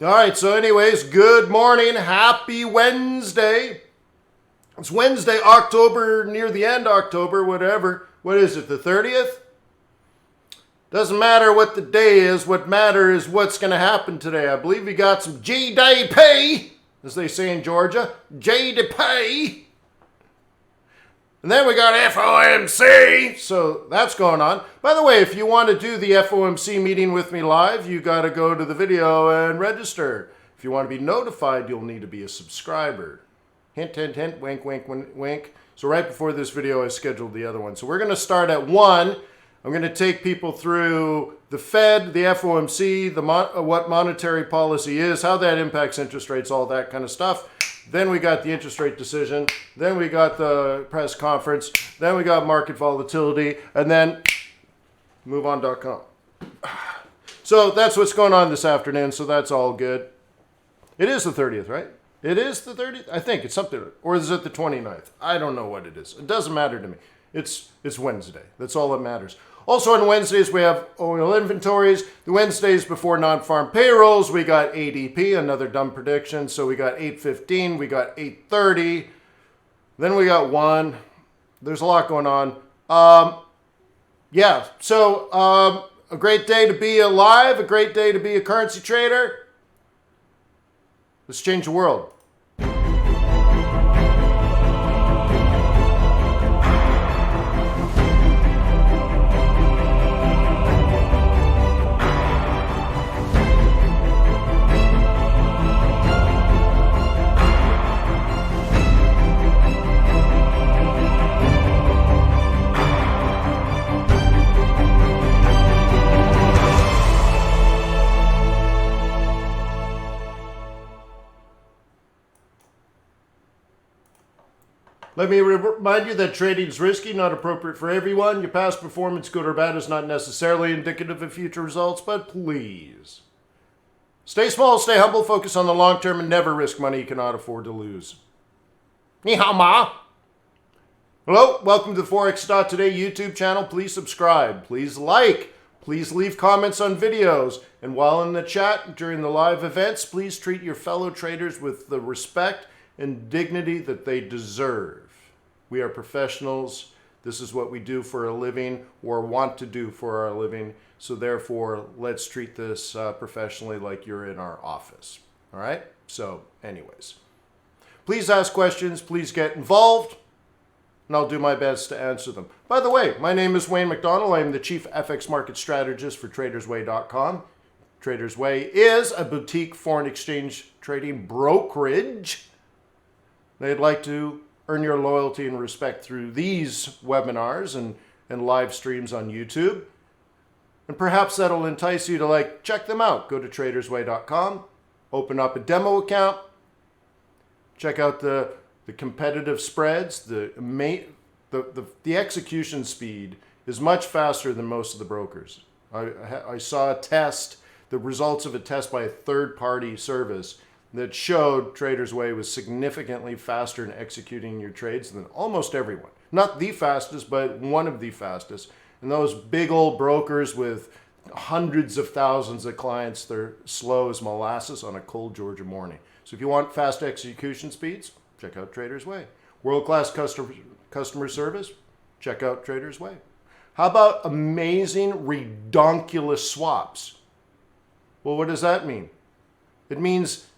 All right, so anyways, good morning. Happy Wednesday. It's Wednesday, October, near the end, October, whatever. What is it, the 30th? Doesn't matter what the day is. What matters is what's going to happen today. I believe we got some GDP, as they say in Georgia. GDP. And then we got FOMC. So that's going on. By the way, if you want to do the FOMC meeting with me live, you got to go to the video and register. If you want to be notified, you'll need to be a subscriber. Hint, hint, hint, wink, wink, wink. So right before this video, I scheduled the other one. So we're going to start at 1. I'm going to take people through the Fed, the FOMC, what monetary policy is, how that impacts interest rates, all that kind of stuff. Then we got the interest rate decision. Then we got the press conference. Then we got market volatility. And then MoveOn.com. So that's what's going on this afternoon. So that's all good. It is the 30th, right? It is the 30th? I think it's something. Or is it the 29th? I don't know what it is. It doesn't matter to me. It's Wednesday. That's all that matters. Also on Wednesdays, we have oil inventories. The Wednesdays before non-farm payrolls, we got ADP, another dumb prediction. So we got 8:15, we got 8:30. Then we got 1. There's a lot going on. A great day to be alive, a great day to be a currency trader. Let's change the world. Let me remind you that trading is risky, not appropriate for everyone. Your past performance, good or bad, is not necessarily indicative of future results, but please stay small, stay humble, focus on the long term, and never risk money you cannot afford to lose. Ni hao ma. Hello, welcome to the Forex.Today YouTube channel. Please subscribe, please like, please leave comments on videos, and while in the chat during the live events, please treat your fellow traders with the respect and dignity that they deserve. We are professionals. This is what we do for a living or want to do for our living. So therefore, let's treat this professionally like you're in our office. All right? So anyways, please ask questions. Please get involved. And I'll do my best to answer them. By the way, my name is Wayne McDonald. I am the Chief FX Market Strategist for TradersWay.com. Traders Way is a boutique foreign exchange trading brokerage. They'd like to earn your loyalty and respect through these webinars and live streams on YouTube. And perhaps that'll entice you to check them out. Go to TradersWay.com, open up a demo account, check out the competitive spreads. The execution speed is much faster than most of the brokers. I saw a test, the results of a test by a third-party service that showed Traders Way was significantly faster in executing your trades than almost everyone. Not the fastest, but one of the fastest. And those big old brokers with hundreds of thousands of clients, they're slow as molasses on a cold Georgia morning. So if you want fast execution speeds, check out Traders Way. World-class customer service, check out Traders Way. How about amazing, redonkulous swaps? Well, what does that mean? It means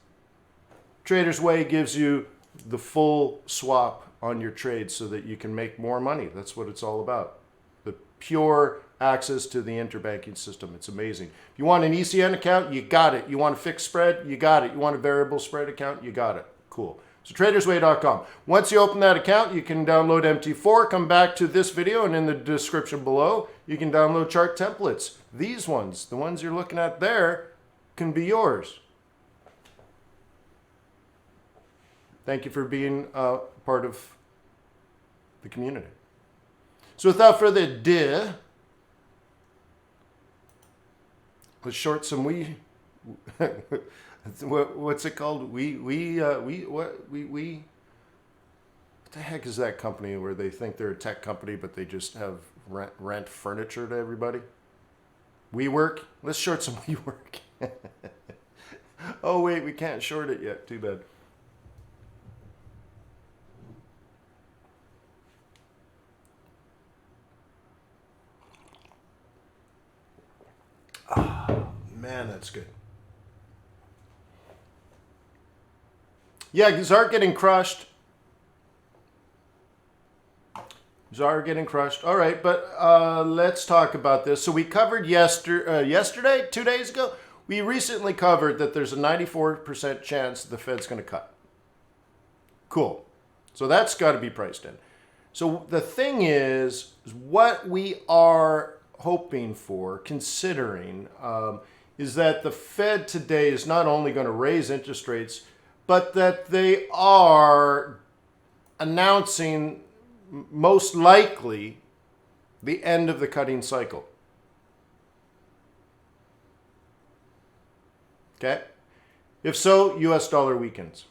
Traders Way gives you the full swap on your trades so that you can make more money. That's what it's all about. The pure access to the interbanking system. It's amazing. If you want an ECN account, you got it. You want a fixed spread, you got it. You want a variable spread account, you got it. Cool. So TradersWay.com. Once you open that account, you can download MT4, come back to this video, and in the description below, you can download chart templates. These ones, the ones you're looking at there, can be yours. Thank you for being part of the community. So without further ado, let's short some what's it called? What the heck is that company where they think they're a tech company but they just have rent furniture to everybody? WeWork. Let's short some WeWork. Oh, wait, we can't short it yet. Too bad. Oh, man, that's good. Yeah, ZAR getting crushed. ZAR getting crushed. All right, but let's talk about this. So we covered yesterday, 2 days ago, we recently covered that there's a 94% chance the Fed's going to cut. Cool. So that's got to be priced in. So the thing is what we are hoping for, considering, is that the Fed today is not only going to raise interest rates, but that they are announcing most likely the end of the cutting cycle. Okay? If so, US dollar weakens.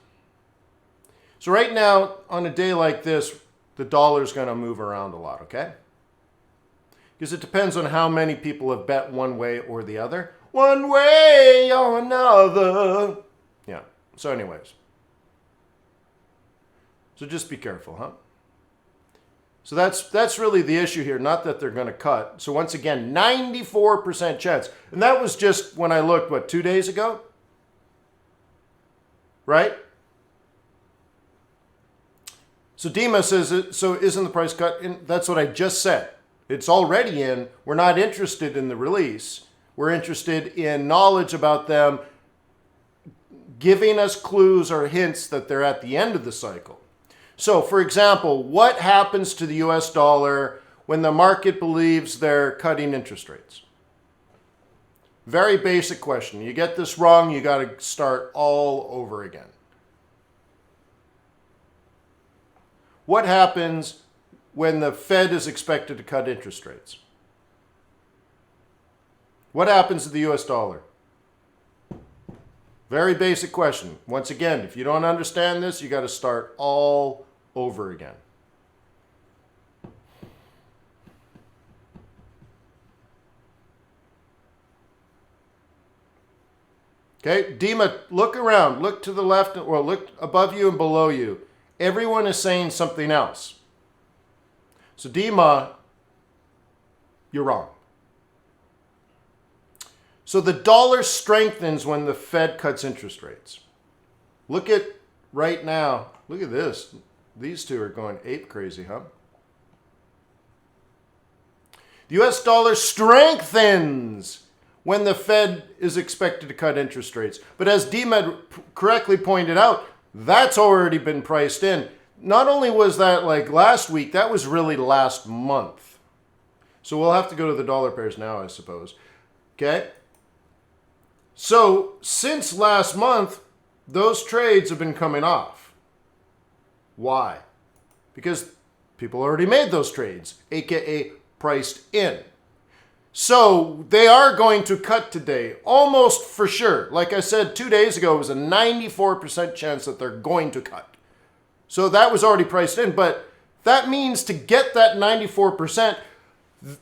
So right now, on a day like this, the dollar's going to move around a lot, okay? Because it depends on how many people have bet one way or the other. One way or another. Yeah. So anyways. So just be careful, huh? So that's really the issue here, not that they're going to cut. So once again, 94% chance. And that was just when I looked, what, 2 days ago? Right? So Dima says, so isn't the price cut in? That's what I just said. It's already in. We're not interested in the release. We're interested in knowledge about them giving us clues or hints that they're at the end of the cycle. So, for example, what happens to the US dollar when the market believes they're cutting interest rates? Very basic question. You get this wrong, you got to start all over again. What happens when the Fed is expected to cut interest rates? What happens to the US dollar? Very basic question. Once again, if you don't understand this, you got to start all over again. Okay, Dima, look around. Look to the left, or look above you and below you. Everyone is saying something else. So Dima, you're wrong. So the dollar strengthens when the Fed cuts interest rates. Look at right now. Look at this. These two are going ape crazy, huh? The US dollar strengthens when the Fed is expected to cut interest rates. But as Dima correctly pointed out, that's already been priced in. Not only was that like last week, that was really last month. So we'll have to go to the dollar pairs now, I suppose. Okay? So since last month, those trades have been coming off. Why? Because people already made those trades, aka priced in. So they are going to cut today, almost for sure. Like I said 2 days ago, it was a 94% chance that they're going to cut. So that was already priced in, but that means to get that 94%,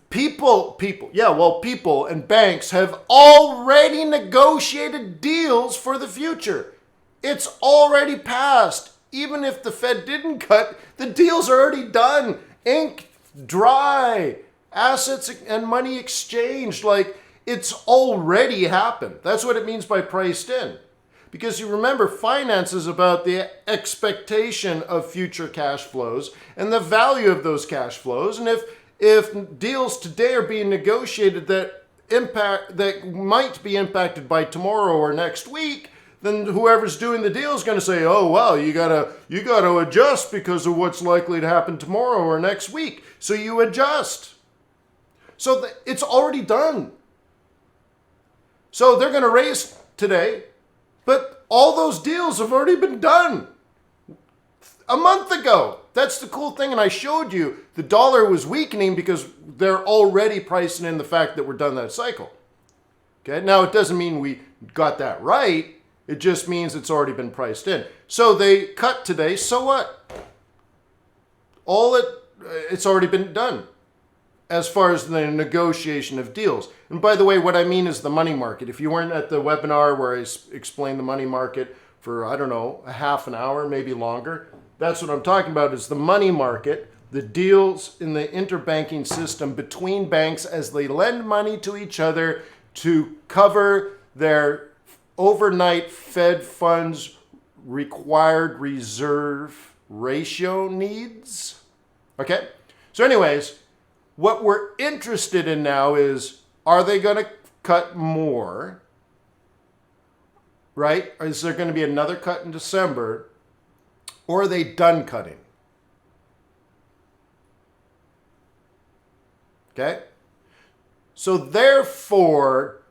people and banks have already negotiated deals for the future. It's already passed. Even if the Fed didn't cut, the deals are already done. Ink dry. Assets and money exchanged. Like, it's already happened. That's what it means by priced in. Because you remember, finance is about the expectation of future cash flows and the value of those cash flows. And if deals today are being negotiated that might be impacted by tomorrow or next week, then whoever's doing the deal is going to say, "Oh, well, you gotta adjust because of what's likely to happen tomorrow or next week." So you adjust. So it's already done. So they're going to raise today, but all those deals have already been done a month ago. That's the cool thing, and I showed you the dollar was weakening because they're already pricing in the fact that we're done that cycle. Okay, now it doesn't mean we got that right. It just means it's already been priced in. So they cut today, so what? It's already been done. as far as the negotiation of deals. And by the way, what I mean is the money market. If you weren't at the webinar where I explained the money market for, I don't know, a half an hour, maybe longer, that's what I'm talking about, is the money market, the deals in the interbanking system between banks as they lend money to each other to cover their overnight Fed funds required reserve ratio needs. Okay? So anyways, what we're interested in now is, are they going to cut more? Right? Or is there going to be another cut in December? Or are they done cutting? Okay? So therefore,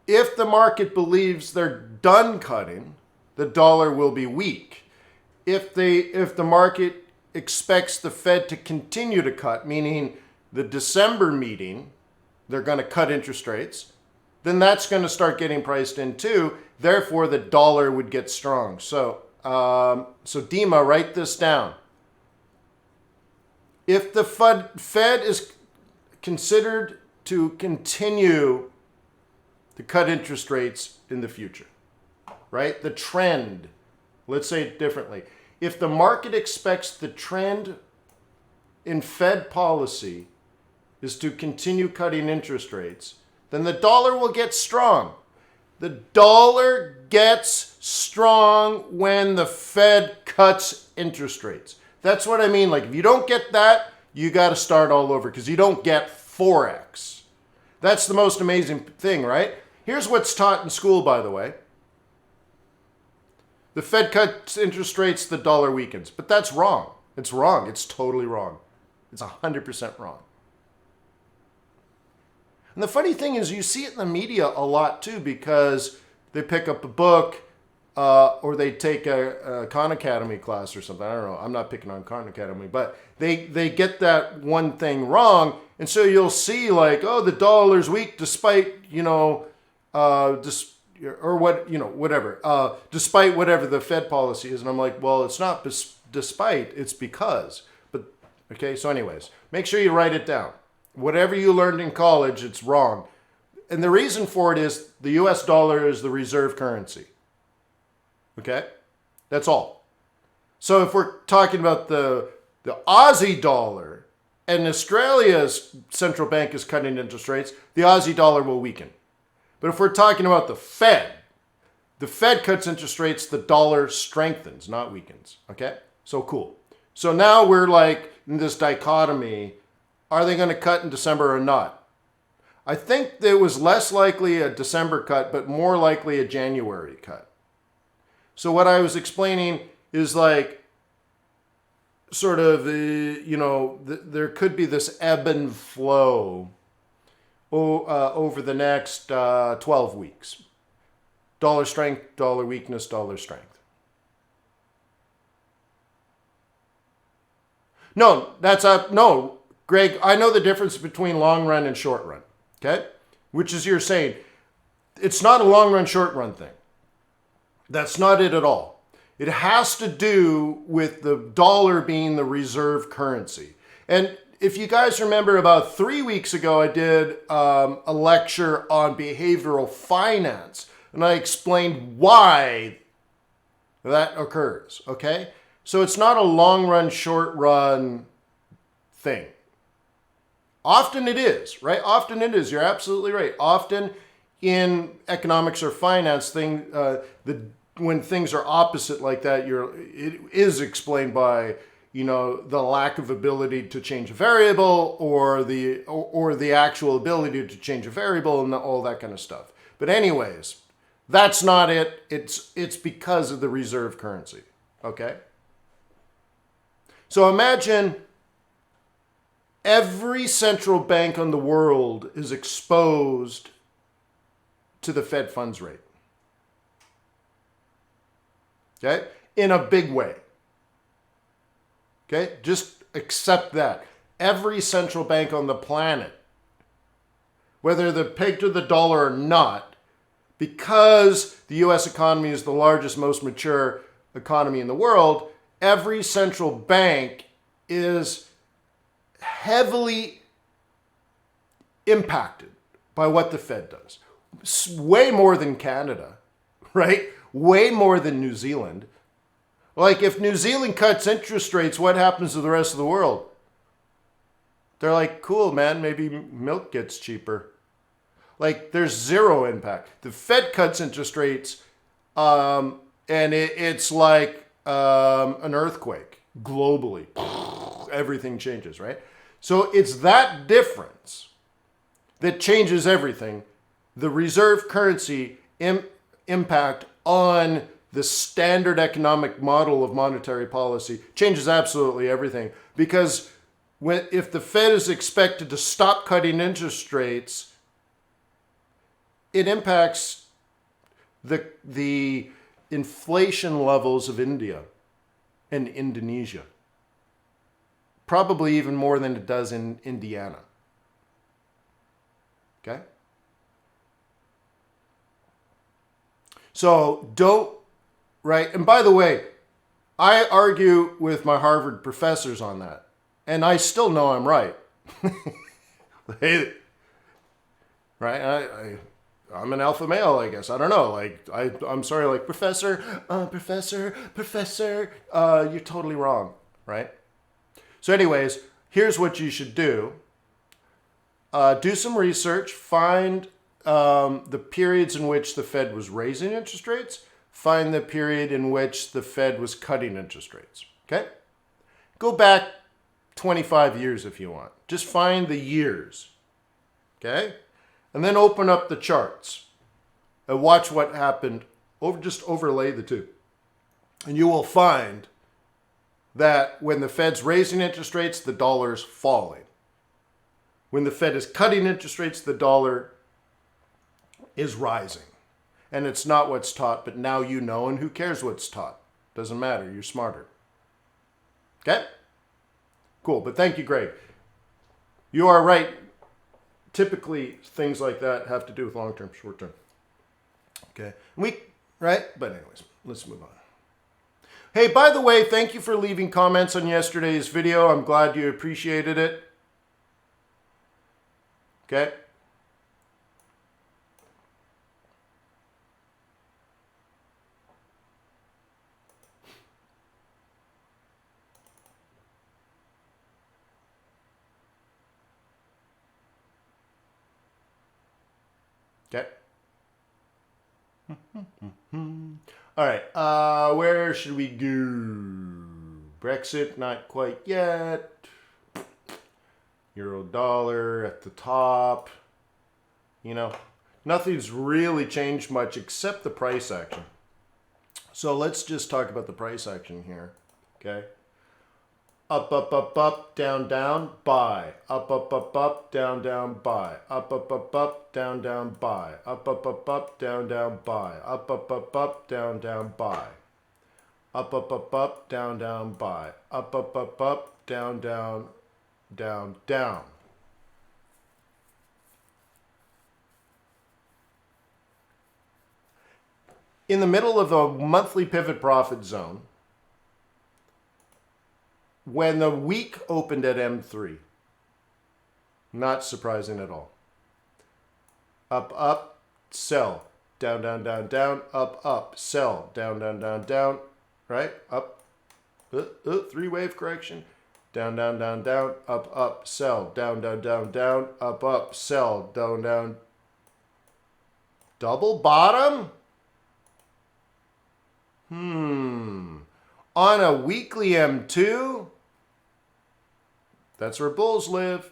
if the market believes they're done cutting, the dollar will be weak. If the market expects the Fed to continue to cut, meaning the December meeting, they're going to cut interest rates, then that's going to start getting priced in too. Therefore, the dollar would get strong. So Dima, write this down. If the Fed is considered to continue to cut interest rates in the future, right? The trend, let's say it differently. If the market expects the trend in Fed policy is to continue cutting interest rates, then the dollar will get strong. The dollar gets strong when the Fed cuts interest rates. That's what I mean. Like, if you don't get that, you got to start all over because you don't get Forex. That's the most amazing thing, right? Here's what's taught in school, by the way. The Fed cuts interest rates, the dollar weakens. But that's wrong. It's wrong. It's totally wrong. It's 100% wrong. And the funny thing is, you see it in the media a lot too, because they pick up a book or they take a Khan Academy class or something. I don't know. I'm not picking on Khan Academy, but they get that one thing wrong. And so you'll see like, oh, the dollar's weak despite, whatever, despite whatever the Fed policy is. And I'm like, well, it's not despite, it's because. But okay, so anyways, make sure you write it down. Whatever you learned in college, it's wrong. And the reason for it is the US dollar is the reserve currency. Okay? That's all. So if we're talking about the Aussie dollar and Australia's central bank is cutting interest rates, the Aussie dollar will weaken. But if we're talking about the Fed cuts interest rates, the dollar strengthens, not weakens. Okay? So cool. So now we're like in this dichotomy. Are they going to cut in December or not? I think there was less likely a December cut, but more likely a January cut. So what I was explaining is like sort of, there could be this ebb and flow over the next 12 weeks. Dollar strength, dollar weakness, dollar strength. No, Greg, I know the difference between long run and short run, okay? Which is you're saying, it's not a long run, short run thing. That's not it at all. It has to do with the dollar being the reserve currency. And if you guys remember, about 3 weeks ago, I did a lecture on behavioral finance, and I explained why that occurs, okay? So it's not a long run, short run thing. Often it is, right? Often it is. You're absolutely right. Often in economics or finance, when things are opposite like that, it is explained by the lack of ability to change a variable or the actual ability to change a variable and all that kind of stuff. But anyways, that's not it. It's because of the reserve currency. Okay. So imagine every central bank in the world is exposed to the Fed funds rate. Okay? In a big way. Okay? Just accept that. Every central bank on the planet, whether they're pegged to the dollar or not, because the US economy is the largest, most mature economy in the world, every central bank is heavily impacted by what the Fed does. Way more than Canada, right? Way more than New Zealand. Like if New Zealand cuts interest rates, what happens to the rest of the world? They're like, cool, man, maybe milk gets cheaper. Like there's zero impact. The Fed cuts interest rates and it's like an earthquake globally. Everything changes, right? So it's that difference that changes everything. The reserve currency impact on the standard economic model of monetary policy changes absolutely everything. Because if the Fed is expected to stop cutting interest rates, it impacts the inflation levels of India and Indonesia. Probably even more than it does in Indiana. Okay? So don't, right? And by the way, I argue with my Harvard professors on that. And I still know I'm right. Right? I'm an alpha male, I guess. I don't know. Like, I'm sorry, like, professor, you're totally wrong, right? So anyways, here's what you should do. Do some research. Find the periods in which the Fed was raising interest rates. Find the period in which the Fed was cutting interest rates, okay? Go back 25 years if you want. Just find the years, okay? And then open up the charts and watch what happened. Just overlay the two. And you will find that when the Fed's raising interest rates, the dollar's falling. When the Fed is cutting interest rates, the dollar is rising. And it's not what's taught, but now you know, and who cares what's taught? Doesn't matter, you're smarter. Okay? Cool, but thank you, Greg. You are right. Typically, things like that have to do with long-term, short-term. Okay, right? But anyways, let's move on. Hey, by the way, thank you for leaving comments on yesterday's video. I'm glad you appreciated it. Okay. Okay. All right. Where should we go? Brexit, not quite yet. Euro dollar at the top. You know, nothing's really changed much except the price action. So let's just talk about the price action here. Okay. Up, up, up, up, down, down, buy. Up, up, up, up, down, down, buy. Up, up, up, up, down, down, buy. Up, up, up, up, down, down, buy. Up, up, up, up, down, down, buy. Up, up, up, up, down, down, buy. Up, up, up, up, down, down, down, down. In the middle of a monthly pivot profit zone, when the week opened at M3, not surprising at all. Up, up, sell, down, down, down, down, up, sell, down, down, down, down, right? Up, three-wave correction, down, down, down, down, up, sell, down, down, down, down, up, sell, down, down. Double bottom? On a weekly M2, that's where bulls live.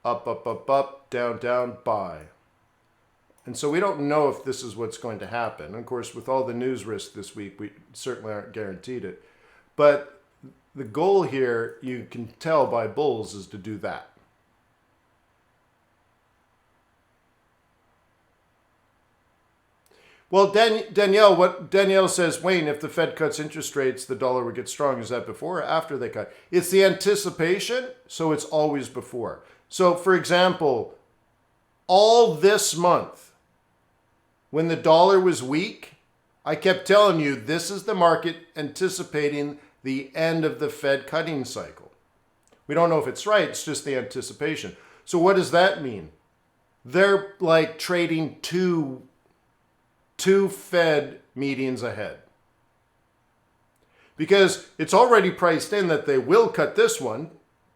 Up, up, up, up, down, down, buy. And so we don't know if this is what's going to happen. And of course, with all the news risk this week, we certainly aren't guaranteed it. But the goal here, you can tell by bulls, is to do that. Well, Danielle says, Wayne, if the Fed cuts interest rates, the dollar would get strong. Is that before or after they cut? It's the anticipation, so it's always before. So, for example, all this month, when the dollar was weak, I kept telling you this is the market anticipating the end of the Fed cutting cycle. We don't know if it's right, it's just the anticipation. So what does that mean? They're like trading two Fed meetings ahead. Because it's already priced in that they will cut this one,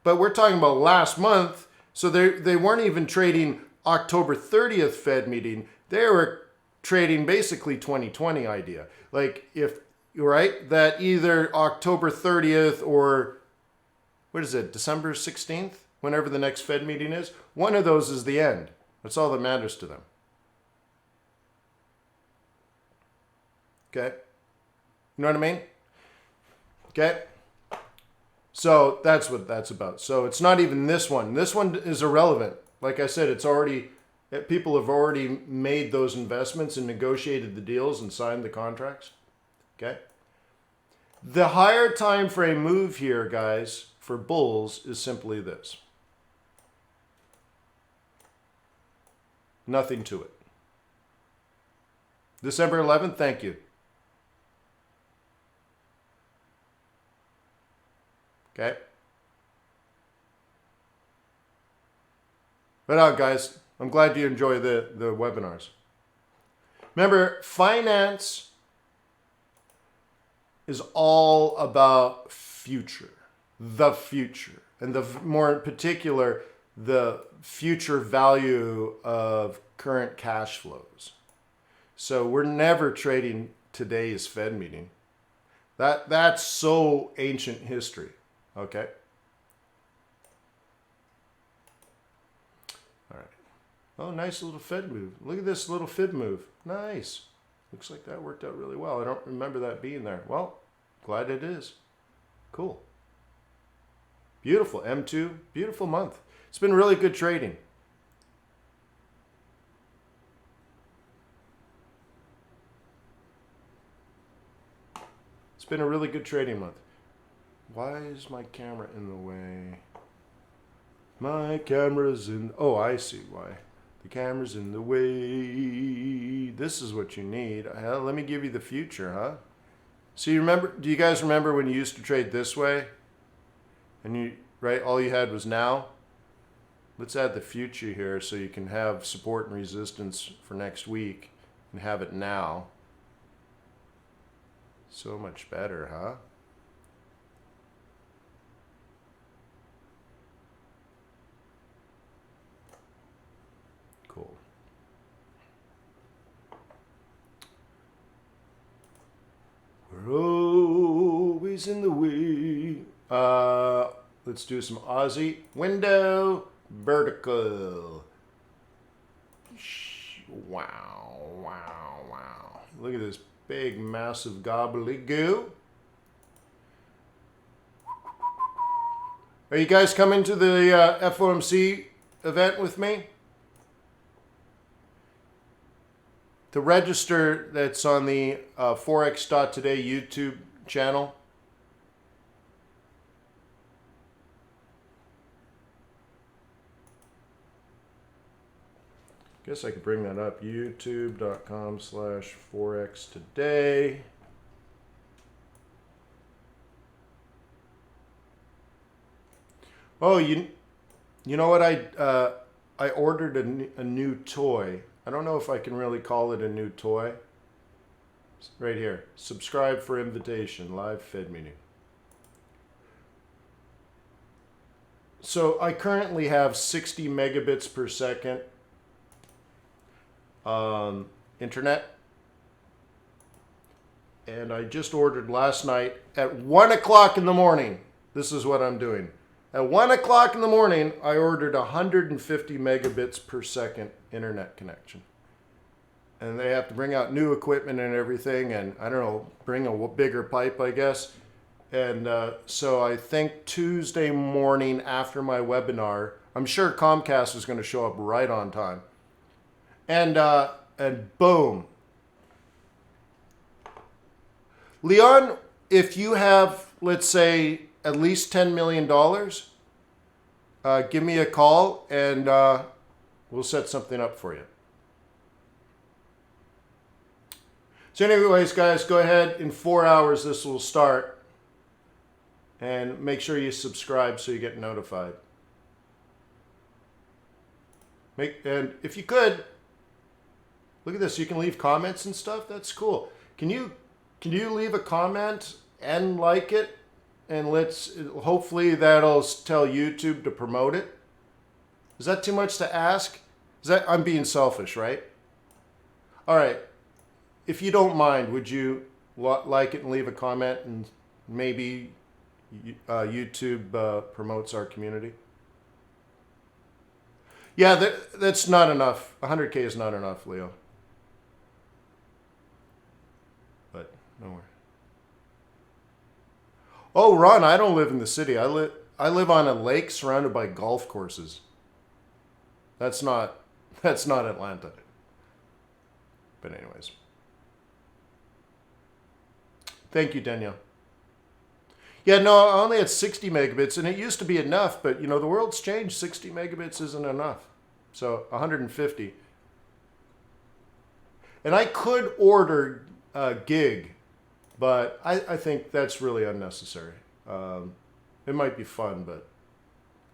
but we're talking about last month, so they weren't even trading October 30th Fed meeting. They were trading basically 2020 idea. Like if, right, that either October 30th or, what is it, December 16th? Whenever the next Fed meeting is, one of those is the end. That's all that matters to them. Okay? You know what I mean? Okay? So that's what that's about. So it's not even this one. This one is irrelevant. Like I said, it's already, people have already made those investments and negotiated the deals and signed the contracts. Okay? The higher time frame move here, guys, for bulls is simply this. Nothing to it. December 11th, thank you. Okay? But guys, I'm glad you enjoy the webinars. Remember, finance is all about future, the future, and the more in particular, the future value of current cash flows. So we're never trading today's Fed meeting. That's so ancient history. Okay. All right. Oh, nice little Fed move. Look at this little fib move. Nice. Looks like that worked out really well. I don't remember that being there. Well, glad it is. Cool. Beautiful. M2. Beautiful month. It's been really good trading. It's been a really good trading month. Why is my camera in the way? My camera's in... Oh, I see why. The camera's in the way. This is what you need. Let me give you the future, huh? So you remember... Do you guys remember when you used to trade this way? And you... Right? All you had was now. Let's add the future here so you can have support and resistance for next week and have it now. So much better, huh? Cool. We're always in the way. Let's do some Aussie. Window vertical. Wow, wow, wow. Look at this big, massive gobbledygoo. Are you guys coming to the FOMC event with me? To register, that's on the Forex.Today YouTube channel. Guess I could bring that up. YouTube.com/Forex.Today. Oh, you know what? I ordered a new toy. I don't know if I can really call it a new toy. Right here. Subscribe for invitation. Live Fed meeting. So I currently have 60 megabits per second internet. And I just ordered last night at 1 o'clock in the morning. This is what I'm doing. At 1 o'clock in the morning, I ordered 150 megabits per second internet connection. And they have to bring out new equipment and everything, and I don't know, bring a bigger pipe, I guess. And so I think Tuesday morning after my webinar, I'm sure Comcast is going to show up right on time. And boom. Leon, if you have, let's say, at least $10 million, give me a call and we'll set something up for you. So anyways, guys, go ahead. In 4 hours, this will start. And make sure you subscribe so you get notified. And if you could, look at this. You can leave comments and stuff. That's cool. Can you leave a comment and like it? And hopefully that'll tell YouTube to promote it. Is that too much to ask? I'm being selfish, right? All right. If you don't mind, would you like it and leave a comment, and maybe YouTube promotes our community? Yeah, that's not enough. 100K is not enough, Leo. But no worries. Oh, Ron, I don't live in the city. I live on a lake surrounded by golf courses. That's not Atlanta. But anyways. Thank you, Danielle. Yeah, no, I only had 60 megabits, and it used to be enough, but the world's changed. 60 megabits isn't enough. So 150. And I could order a gig, but I think that's really unnecessary. It might be fun, but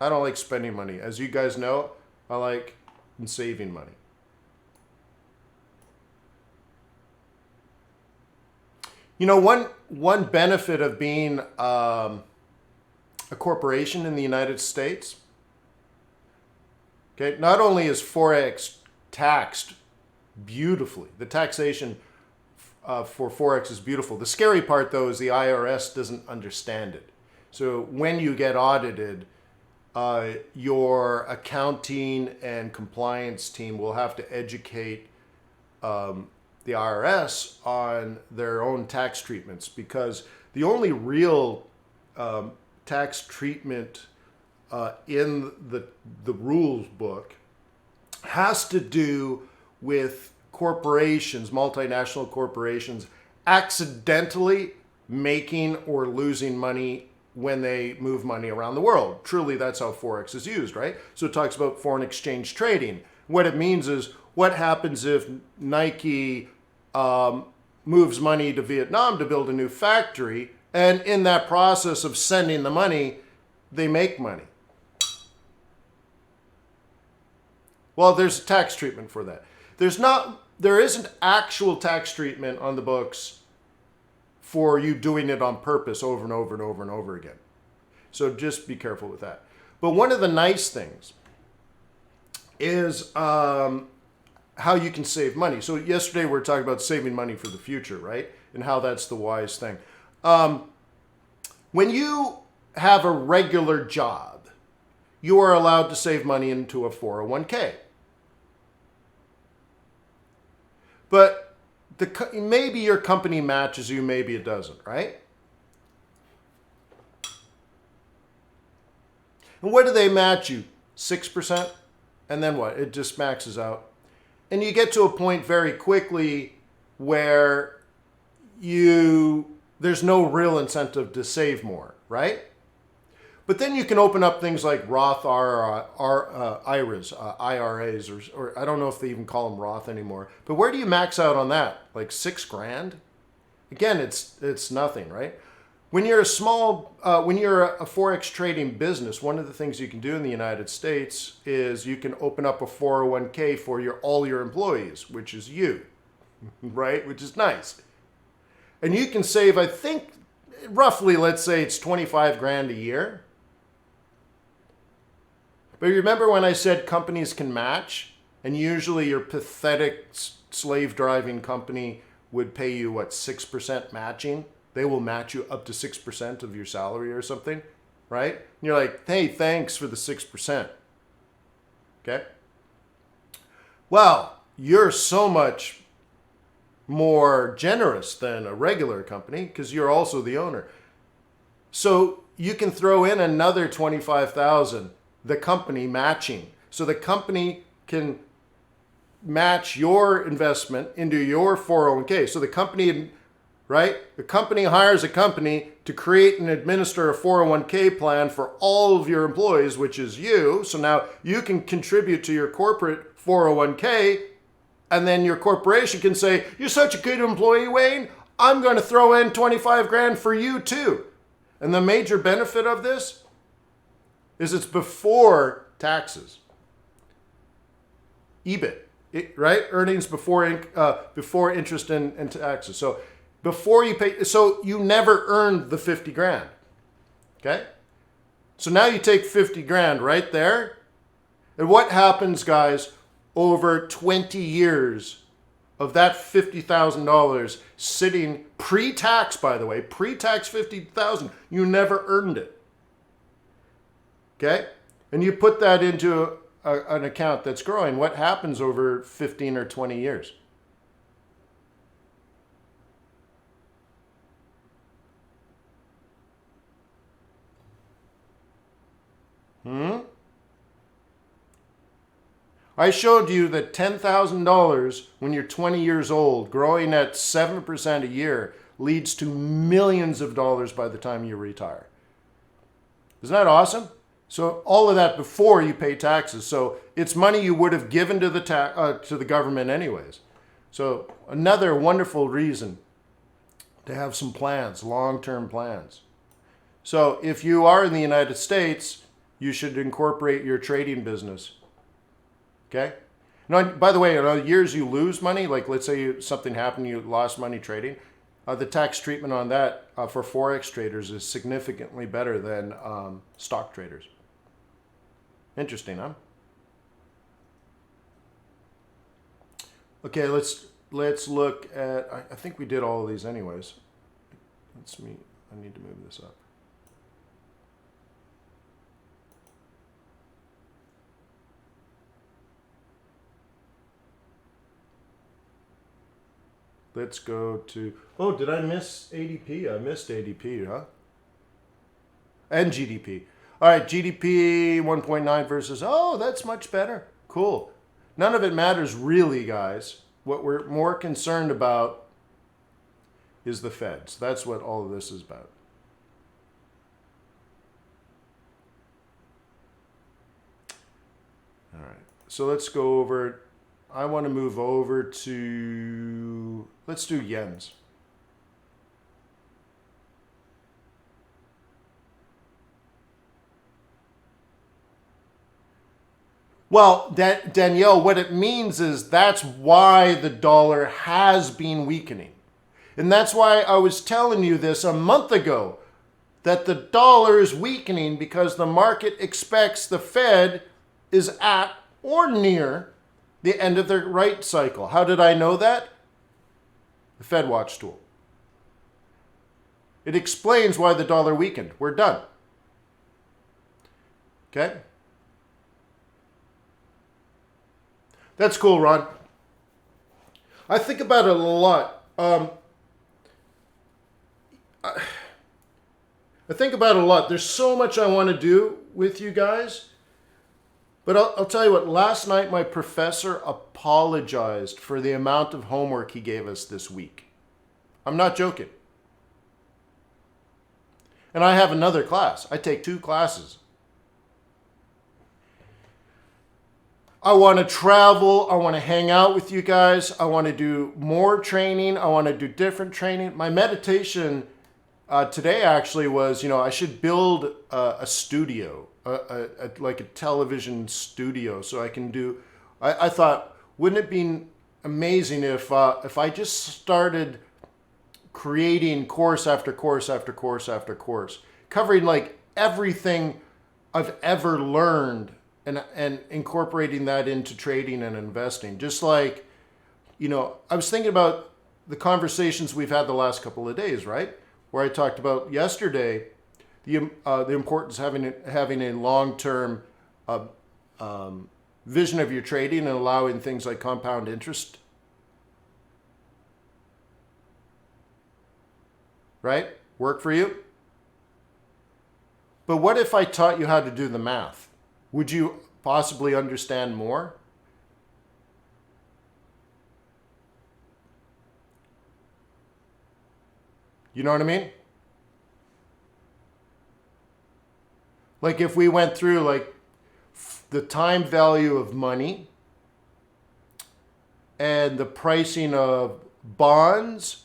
I don't like spending money. As you guys know, I like saving money. One benefit of being a corporation in the United States, okay, not only is Forex taxed beautifully, the taxation for Forex is beautiful. The scary part, though, is the IRS doesn't understand it. So when you get audited, your accounting and compliance team will have to educate the IRS on their own tax treatments, because the only real tax treatment in the rules book has to do with corporations, multinational corporations, accidentally making or losing money when they move money around the world. Truly, that's how Forex is used, right? So it talks about foreign exchange trading. What it means is, what happens if Nike moves money to Vietnam to build a new factory, and in that process of sending the money, they make money? Well, there's a tax treatment for that. There isn't actual tax treatment on the books for you doing it on purpose over and over and over and over again. So just be careful with that. But one of the nice things is how you can save money. So yesterday we were talking about saving money for the future, right? And how that's the wise thing. When you have a regular job, you are allowed to save money into a 401k. But maybe your company matches you, maybe it doesn't, right? And what do they match you? 6%? And then what? It just maxes out. And you get to a point very quickly where there's no real incentive to save more, right? But then you can open up things like Roth IRAs, or I don't know if they even call them Roth anymore. But where do you max out on that? Like $6,000? Again, it's nothing, right? When you're a Forex trading business, one of the things you can do in the United States is you can open up a 401k for all your employees, which is you, right? Which is nice. And you can save, I think, roughly, let's say it's 25 grand a year. But remember when I said companies can match? And usually your pathetic slave driving company would pay you, 6% matching? They will match you up to 6% of your salary or something, right? And you're like, hey, thanks for the 6%. Okay? Well, you're so much more generous than a regular company because you're also the owner. So you can throw in another 25,000, the company matching. So the company can match your investment into your 401k. So the company, right? The company hires a company to create and administer a 401k plan for all of your employees, which is you. So now you can contribute to your corporate 401k, and then your corporation can say, you're such a good employee, Wayne, I'm going to throw in 25 grand for you too. And the major benefit of this is it's before taxes. EBIT, right? Earnings before interest and taxes. So before you pay, so you never earned the 50 grand. Okay? So now you take 50 grand right there. And what happens, guys, over 20 years of that $50,000 sitting pre-tax, by the way, pre-tax 50,000, you never earned it. Okay? And you put that into an account that's growing. What happens over 15 or 20 years? I showed you that $10,000 when you're 20 years old, growing at 7% a year, leads to millions of dollars by the time you retire. Isn't that awesome? So all of that before you pay taxes. So it's money you would have given to the government anyways. So another wonderful reason to have some plans, long-term plans. So if you are in the United States, you should incorporate your trading business. Okay? Now, by the way, in years you lose money, like let's say something happened, you lost money trading, the tax treatment on that for Forex traders is significantly better than stock traders. Interesting, huh? Okay, let's look at, I think we did all of these anyways. I need to move this up. Let's go to, oh, did I miss ADP? I missed ADP, huh? And GDP. All right, GDP 1.9 versus, oh, that's much better. Cool. None of it matters really, guys. What we're more concerned about is the Feds. That's what all of this is about. All right, so let's go over, I want to move over to, let's do yens. Well, Danielle, what it means is that's why the dollar has been weakening. And that's why I was telling you this a month ago, that the dollar is weakening because the market expects the Fed is at or near the end of their rate cycle. How did I know that? The Fed Watch tool. It explains why the dollar weakened. We're done. Okay? That's cool, Ron. I think about it a lot. I think about it a lot. There's so much I want to do with you guys. But I'll tell you what, last night my professor apologized for the amount of homework he gave us this week. I'm not joking. And I have another class. I take 2 classes. I want to travel. I want to hang out with you guys. I want to do more training. I want to do different training. My meditation today actually was, I should build a studio, like a television studio, so I can do. I thought, wouldn't it be amazing if I just started creating course after course after course after course, covering like everything I've ever learned. And incorporating that into trading and investing. Just like, I was thinking about the conversations we've had the last couple of days, right? Where I talked about yesterday the importance of having a long-term vision of your trading and allowing things like compound interest. Right? Work for you? But what if I taught you how to do the math? Would you possibly understand more? You know what I mean? Like if we went through like the time value of money and the pricing of bonds,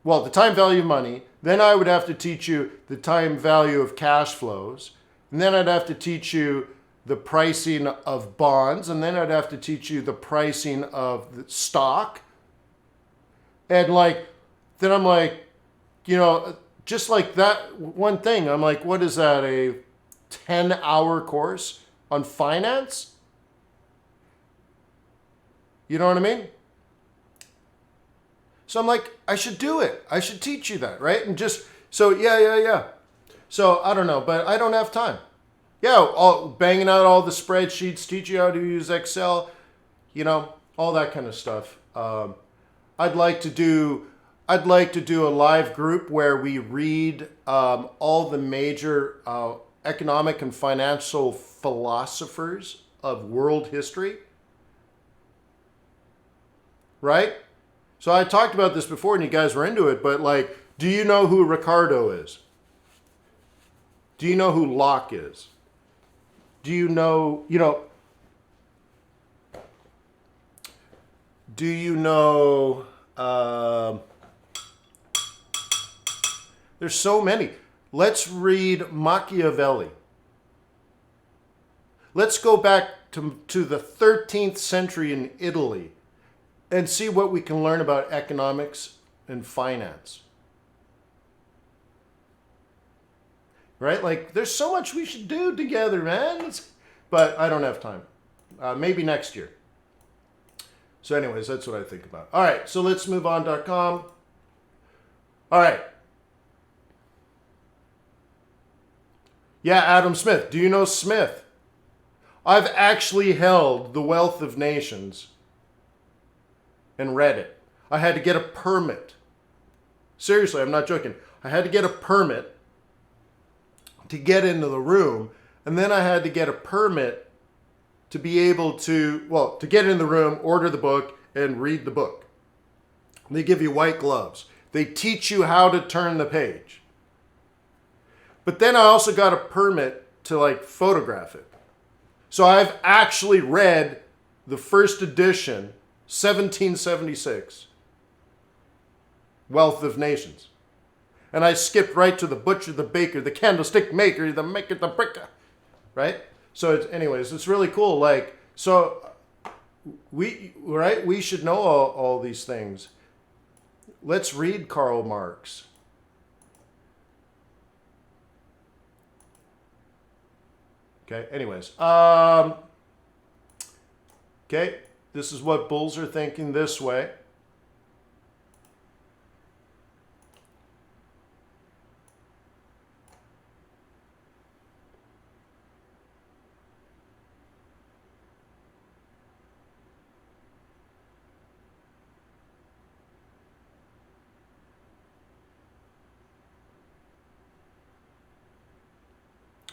well, the time value of money, then I would have to teach you the time value of cash flows. And then I'd have to teach you the pricing of bonds, and then I'd have to teach you the pricing of the stock. And like, then I'm like, just like that one thing, I'm like, what is that, a 10-hour course on finance? You know what I mean? So I'm like, I should do it. I should teach you that, right? And just, so yeah. So I don't know, but I don't have time. Yeah, banging out all the spreadsheets, teach you how to use Excel, all that kind of stuff. I'd like to do a live group where we read all the major economic and financial philosophers of world history. Right? So I talked about this before and you guys were into it, but like, do you know who Ricardo is? Do you know who Locke is? Do you know, there's so many. Let's read Machiavelli. Let's go back to the 13th century in Italy and see what we can learn about economics and finance. Right? Like, there's so much we should do together, man. But I don't have time. Maybe next year. So anyways, that's what I think about. All right, so let's move on.com. All right. Yeah, Adam Smith. Do you know Smith? I've actually held The Wealth of Nations and read it. I had to get a permit. Seriously, I'm not joking. I had to get a permit to get into the room, and then I had to get a permit to be able to get in the room, order the book, and read the book. They give you white gloves. They teach you how to turn the page. But then I also got a permit to photograph it. So I've actually read the first edition, 1776, Wealth of Nations. And I skipped right to the butcher, the baker, the candlestick maker, the maker, the bricker, right? So it's really cool. We should know all these things. Let's read Karl Marx. Okay, anyways. Okay, this is what bulls are thinking this way.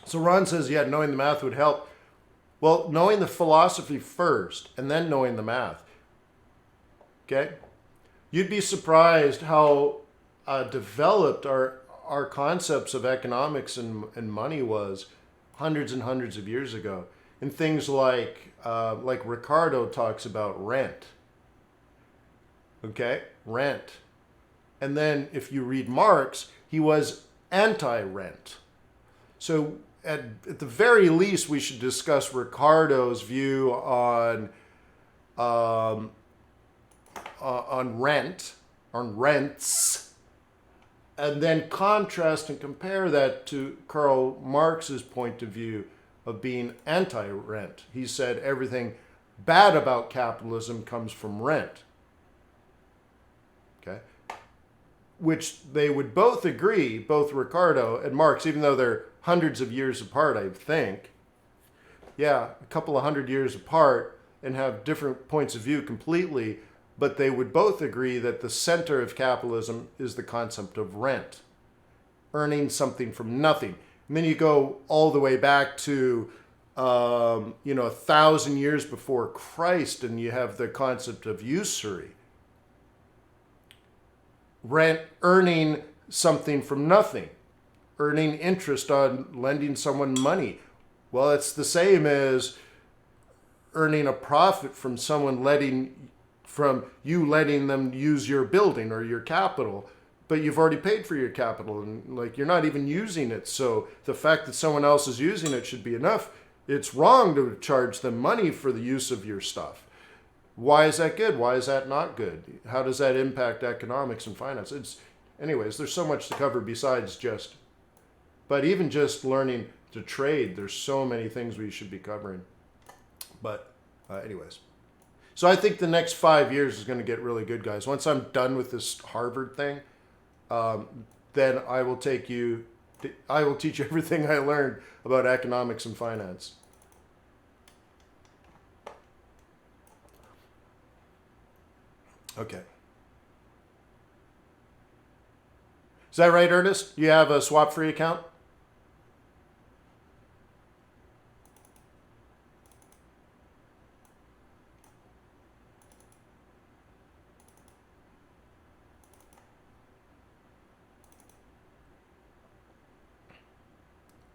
So Ron says, yeah, knowing the math would help. Well, knowing the philosophy first and then knowing the math. Okay? You'd be surprised how developed our concepts of economics and money was hundreds and hundreds of years ago. And things like Ricardo talks about rent. Okay? Rent. And then if you read Marx, he was anti-rent. So at the very least, we should discuss Ricardo's view on rents, and then contrast and compare that to Karl Marx's point of view of being anti-rent. He said everything bad about capitalism comes from rent. Okay? Which they would both agree, both Ricardo and Marx, even though they're hundreds of years apart, I think. Yeah, a couple of hundred years apart and have different points of view completely, but they would both agree that the center of capitalism is the concept of rent, earning something from nothing. And then you go all the way back to 1,000 years before Christ, and you have the concept of usury. Rent, earning something from nothing, earning interest on lending someone money. Well, it's the same as earning a profit from someone letting them use your building or your capital, but you've already paid for your capital and you're not even using it. So the fact that someone else is using it should be enough. It's wrong to charge them money for the use of your stuff. Why is that good? Why is that not good? How does that impact economics and finance? Anyways, there's so much to cover besides just, but even just learning to trade, there's so many things we should be covering. But anyways, so I think the next 5 years is going to get really good, guys. Once I'm done with this Harvard thing, then I will teach you everything I learned about economics and finance. Okay. Is that right, Ernest? You have a swap-free account?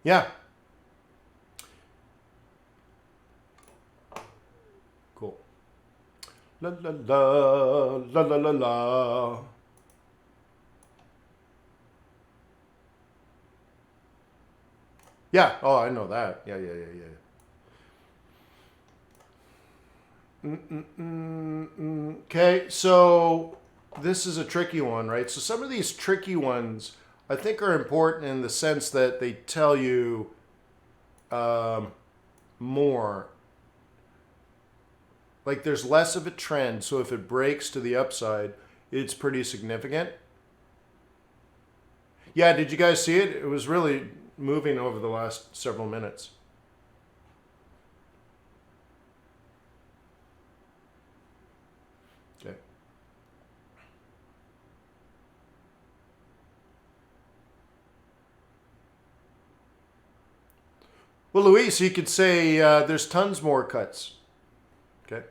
Yeah. Cool. La la la la la la la. Yeah. Oh, I know that. Yeah. Okay, so this is a tricky one, right? So some of these tricky ones I think are important in the sense that they tell you more. Like there's less of a trend, so if it breaks to the upside, it's pretty significant. Yeah, did you guys see it? It was really moving over the last several minutes. Okay. Well, Luis, you could say there's tons more cuts. Okay.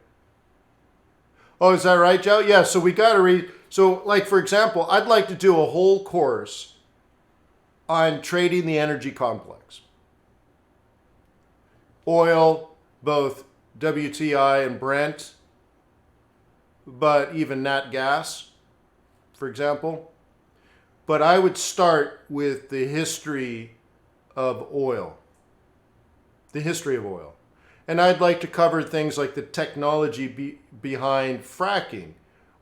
Oh, is that right, Joe? Yeah, so we got to read. So, like, for example, I'd like to do a whole course on trading the energy complex. Oil, both WTI and Brent, but even nat gas, for example. But I would start with the history of oil. The history of oil. And I'd like to cover things like the technology behind fracking,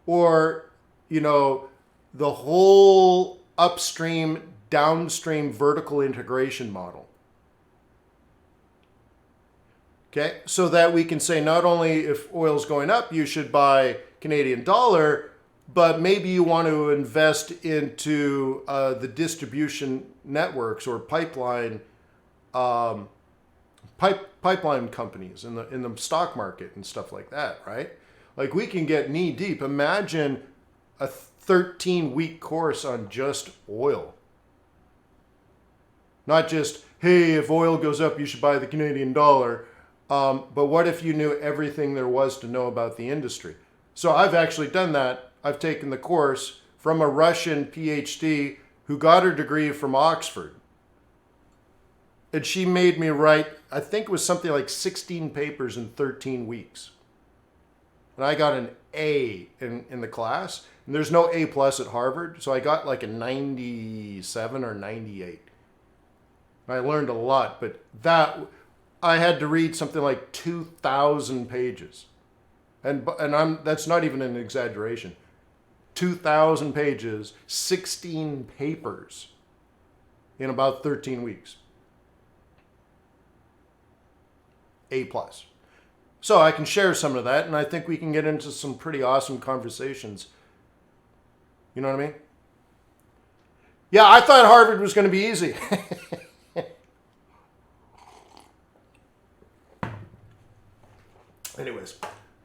or, you know, the whole upstream, downstream vertical integration model. Okay, so that we can say not only if oil's going up, you should buy Canadian dollar, but maybe you want to invest into the distribution networks or pipeline companies in the stock market and stuff like that, right? Like we can get knee deep. Imagine a 13-week course on just oil. Not just, hey, if oil goes up, you should buy the Canadian dollar. But what if you knew everything there was to know about the industry? So I've actually done that. I've taken the course from a Russian PhD who got her degree from Oxford. And she made me write, I think it was something like 16 papers in 13 weeks. And I got an A in the class. And there's no A plus at Harvard. So I got like a 97 or 98. I learned a lot, but I had to read something like 2,000 pages. And that's not even an exaggeration. 2,000 pages, 16 papers in about 13 weeks. A plus. So I can share some of that, and I think we can get into some pretty awesome conversations. You know what I mean? Yeah, I thought Harvard was going to be easy. Anyways,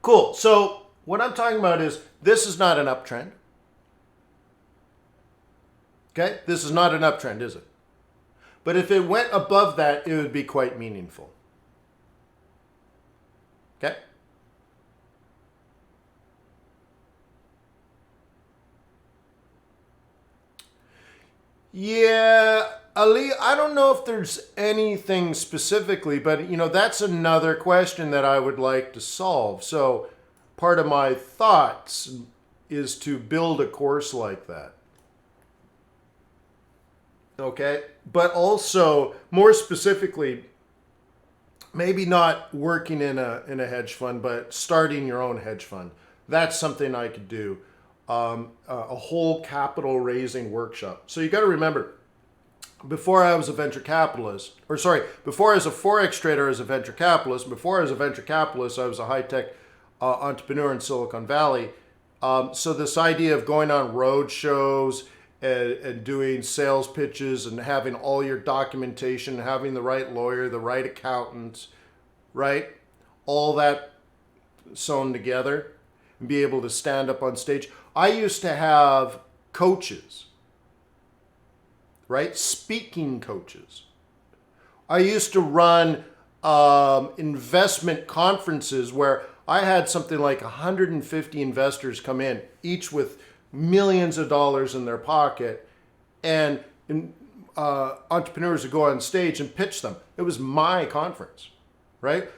cool. So what I'm talking about is this is not an uptrend. Okay? This is not an uptrend, is it? But if it went above that, it would be quite meaningful. Okay? Yeah, Ali, I don't know if there's anything specifically, but you know, that's another question that I would like to solve. So part of my thoughts is to build a course like that. Okay? But also, more specifically, maybe not working in a hedge fund, but starting your own hedge fund. That's something I could do. A whole capital raising workshop. So you got to remember, before I was a venture capitalist, or sorry, before I was a Forex trader as a venture capitalist, before I was a venture capitalist, I was a high-tech entrepreneur in Silicon Valley. So this idea of going on road shows and doing sales pitches and having all your documentation, having the right lawyer, the right accountant, right? All that sewn together and be able to stand up on stage. I used to have coaches, right? Speaking coaches. I used to run investment conferences where I had something like 150 investors come in, each with millions of dollars in their pocket, and entrepreneurs would go on stage and pitch them. It was my conference, right?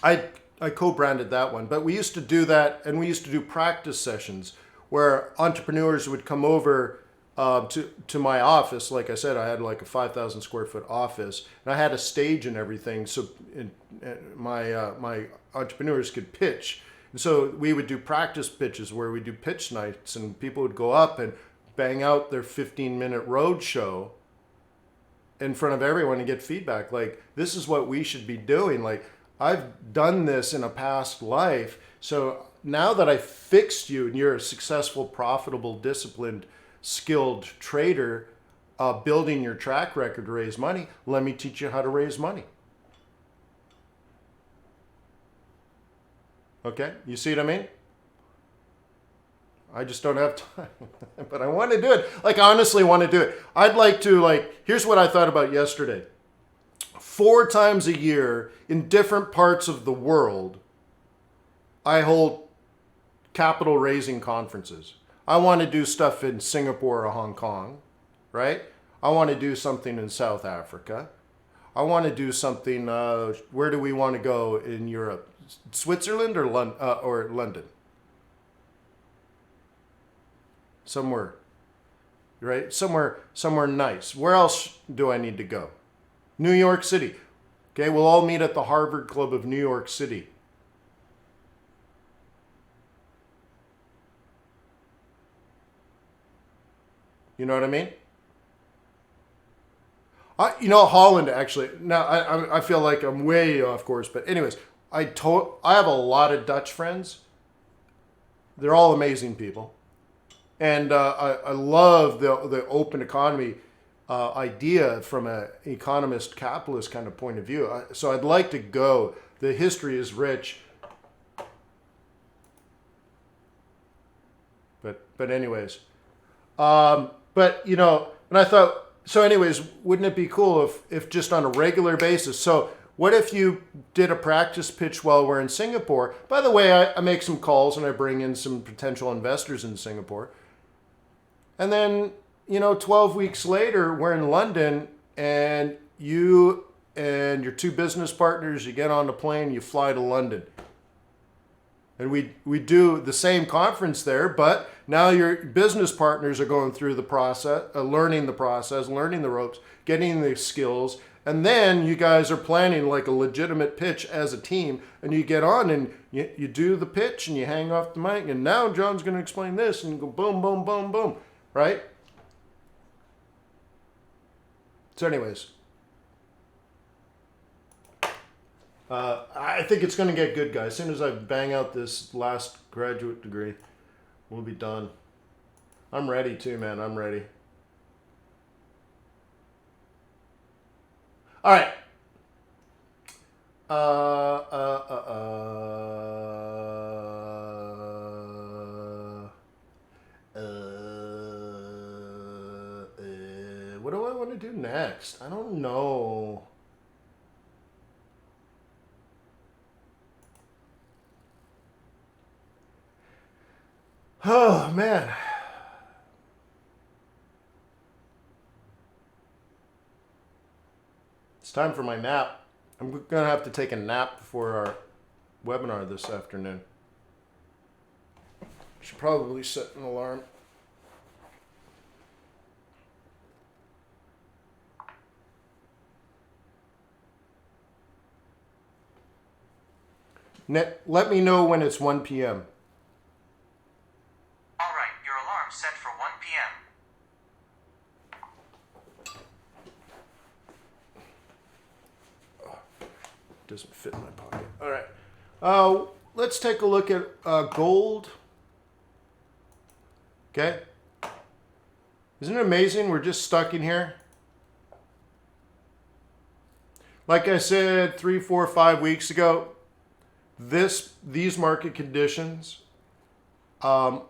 I co-branded that one, but we used to do that, and we used to do practice sessions where entrepreneurs would come over to my office. Like I said, I had like a 5,000 square foot office, and I had a stage and everything, so my entrepreneurs could pitch. And so we would do practice pitches where we do pitch nights, and people would go up and bang out their 15-minute road show in front of everyone and get feedback. Like, this is what we should be doing. Like, I've done this in a past life, so now that I fixed you and you're a successful, profitable, disciplined, skilled trader, building your track record to raise money, let me teach you how to raise money. Okay, you see what I mean? I just don't have time, but I want to do it. Like, I honestly want to do it. I'd like to, here's what I thought about yesterday. 4 times a year in different parts of the world, I hold capital raising conferences. I want to do stuff in Singapore or Hong Kong, right? I want to do something in South Africa. I want to do something, where do we want to go in Europe? Switzerland or London? Somewhere, right? Somewhere nice. Where else do I need to go? New York City. Okay, we'll all meet at the Harvard Club of New York City. You know what I mean? Holland, actually. Now, I feel like I'm way off course, but anyways, I have a lot of Dutch friends. They're all amazing people. And I love the open economy idea from an economist capitalist kind of point of view. So I'd like to go. The history is rich. But anyways. And I thought, so anyways, wouldn't it be cool if just on a regular basis, so what if you did a practice pitch while we're in Singapore? By the way, I make some calls and I bring in some potential investors in Singapore. And then, 12 weeks later, we're in London, and you and your 2 business partners, you get on the plane, you fly to London. And we do the same conference there, but now your business partners are going through the process, learning the ropes, getting the skills, and then you guys are planning like a legitimate pitch as a team, and you get on and you do the pitch and you hang off the mic, and now John's going to explain this, and you go boom, boom, boom, boom, right? So anyways, I think it's going to get good, guys. As soon as I bang out this last graduate degree, we'll be done. I'm ready too, man. I'm ready. All right. What do I want to do next? I don't know. Oh, man. It's time for my nap. I'm going to have to take a nap before our webinar this afternoon. Should probably set an alarm. Let me know when it's 1 p.m. All right, your alarm's set for 1 p.m. Doesn't fit in my pocket. All right. Let's take a look at gold. Okay. Isn't it amazing? We're just stuck in here. Like I said 3, 4, 5 weeks ago, these market conditions are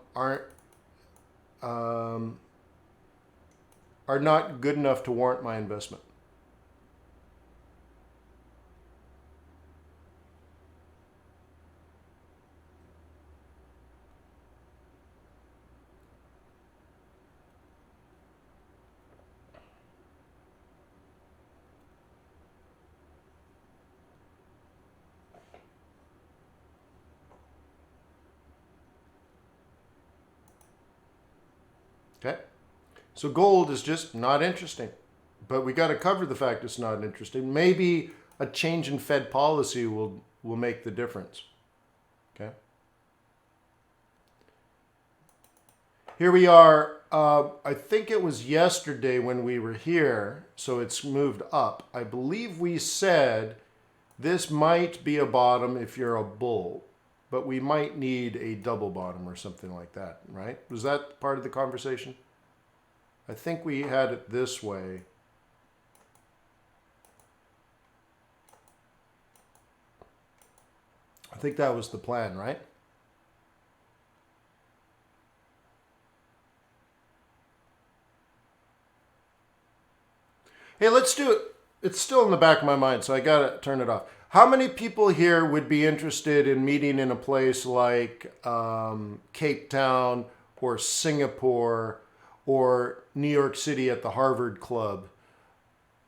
not good enough to warrant my investment. Okay, so gold is just not interesting, but we got to cover the fact it's not interesting. Maybe a change in Fed policy will make the difference. Okay, here we are. I think it was yesterday when we were here, so it's moved up. I believe we said this might be a bottom if you're a bull, but we might need a double bottom or something like that, right? Was that part of the conversation? I think we had it this way. I think that was the plan, right? Hey, let's do it. It's still in the back of my mind, so I gotta turn it off. How many people here would be interested in meeting in a place like Cape Town or Singapore or New York City at the Harvard Club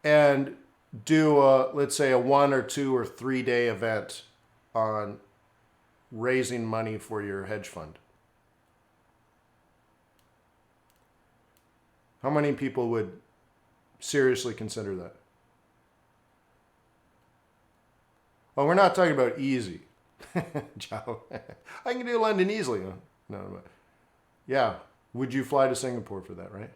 and do let's say a 1 or 2 or 3 day event on raising money for your hedge fund? How many people would seriously consider that? Oh, we're not talking about easy. Joe, I can do London easily. No, but yeah. Would you fly to Singapore for that, right?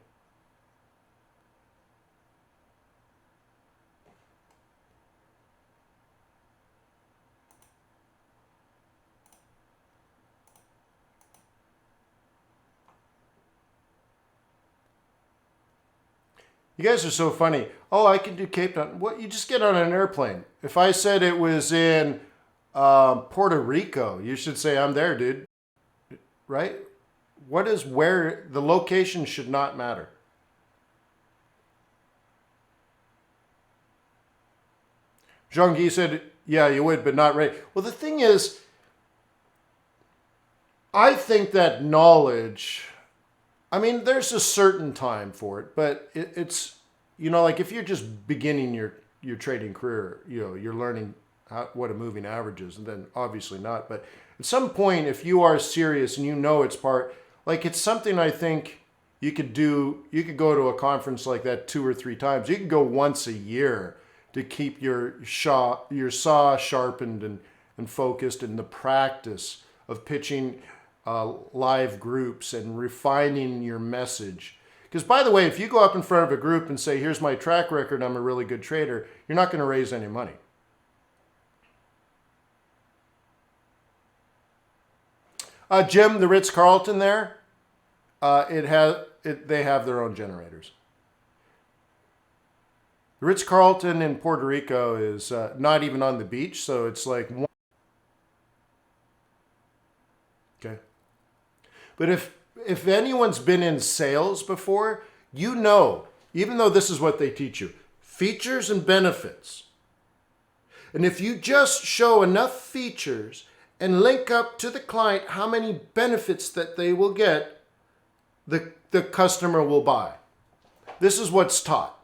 You guys are so funny. Oh, I can do Cape Town. What? You just get on an airplane. If I said it was in Puerto Rico, you should say, I'm there, dude. Right? What is where? The location should not matter. Jean-Guy said, yeah, you would, but not right. Well, the thing is, I think that knowledge, I mean, there's a certain time for it, but it's, you know, like if you're just beginning your trading career, you know, you're learning what a moving average is, and then obviously not. But at some point, if you are serious and you know it's part, like it's something I think you could do, you could go to a conference like that 2 or 3 times. You could go once a year to keep your saw sharpened and focused in the practice of pitching live groups and refining your message. Because by the way, if you go up in front of a group and say, here's my track record, I'm a really good trader, you're not going to raise any money. Jim, the Ritz-Carlton there, they have their own generators. The Ritz-Carlton in Puerto Rico is not even on the beach, so it's like one. Okay. But if anyone's been in sales before, you know, even though this is what they teach you, features and benefits. And if you just show enough features and link up to the client how many benefits that they will get, the customer will buy. This is what's taught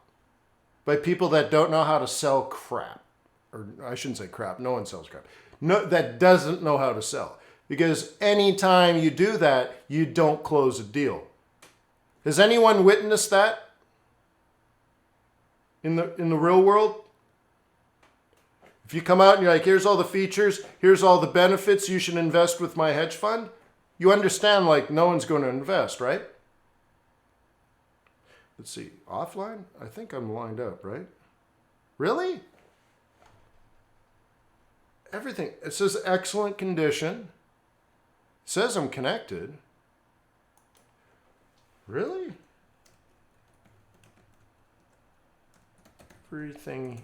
by people that don't know how to sell crap. Or I shouldn't say crap, no one sells crap. No, that doesn't know how to sell. Because anytime you do that, you don't close a deal. Has anyone witnessed that in the real world? If you come out and you're like, here's all the features, here's all the benefits, you should invest with my hedge fund, you understand like no one's going to invest, right? Let's see, offline? I think I'm lined up, right? Really? Everything. It says excellent condition. It says I'm connected. Really? Everything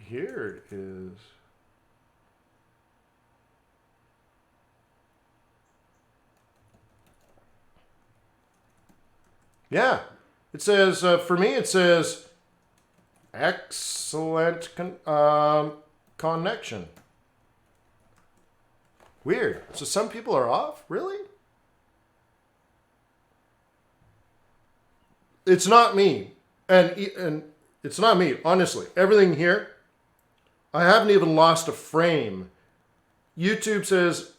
here it is. Yeah. It says, for me, it says excellent connection. Weird. So some people are off? Really? It's not me. And it's not me, honestly. Everything here, I haven't even lost a frame. YouTube says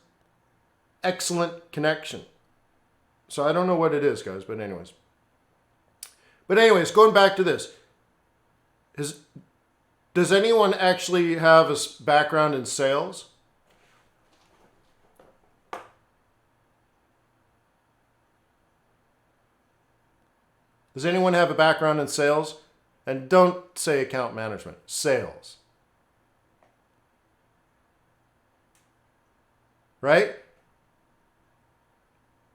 excellent connection. So I don't know what it is, guys, but anyways. Going back to this. Does anyone actually have a background in sales? Does anyone have a background in sales? And don't say account management, sales. Right?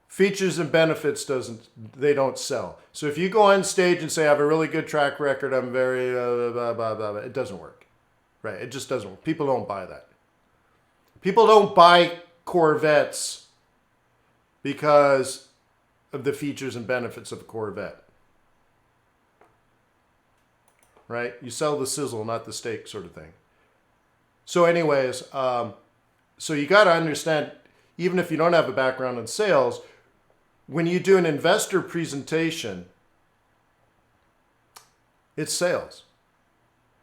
Features and benefits they don't sell. So if you go on stage and say, I have a really good track record, I'm very, blah, blah, blah, blah, it doesn't work. Right? It just doesn't work. People don't buy that. People don't buy Corvettes because of the features and benefits of a Corvette. Right? You sell the sizzle, not the steak sort of thing. So anyways, so you got to understand, even if you don't have a background in sales, when you do an investor presentation, it's sales.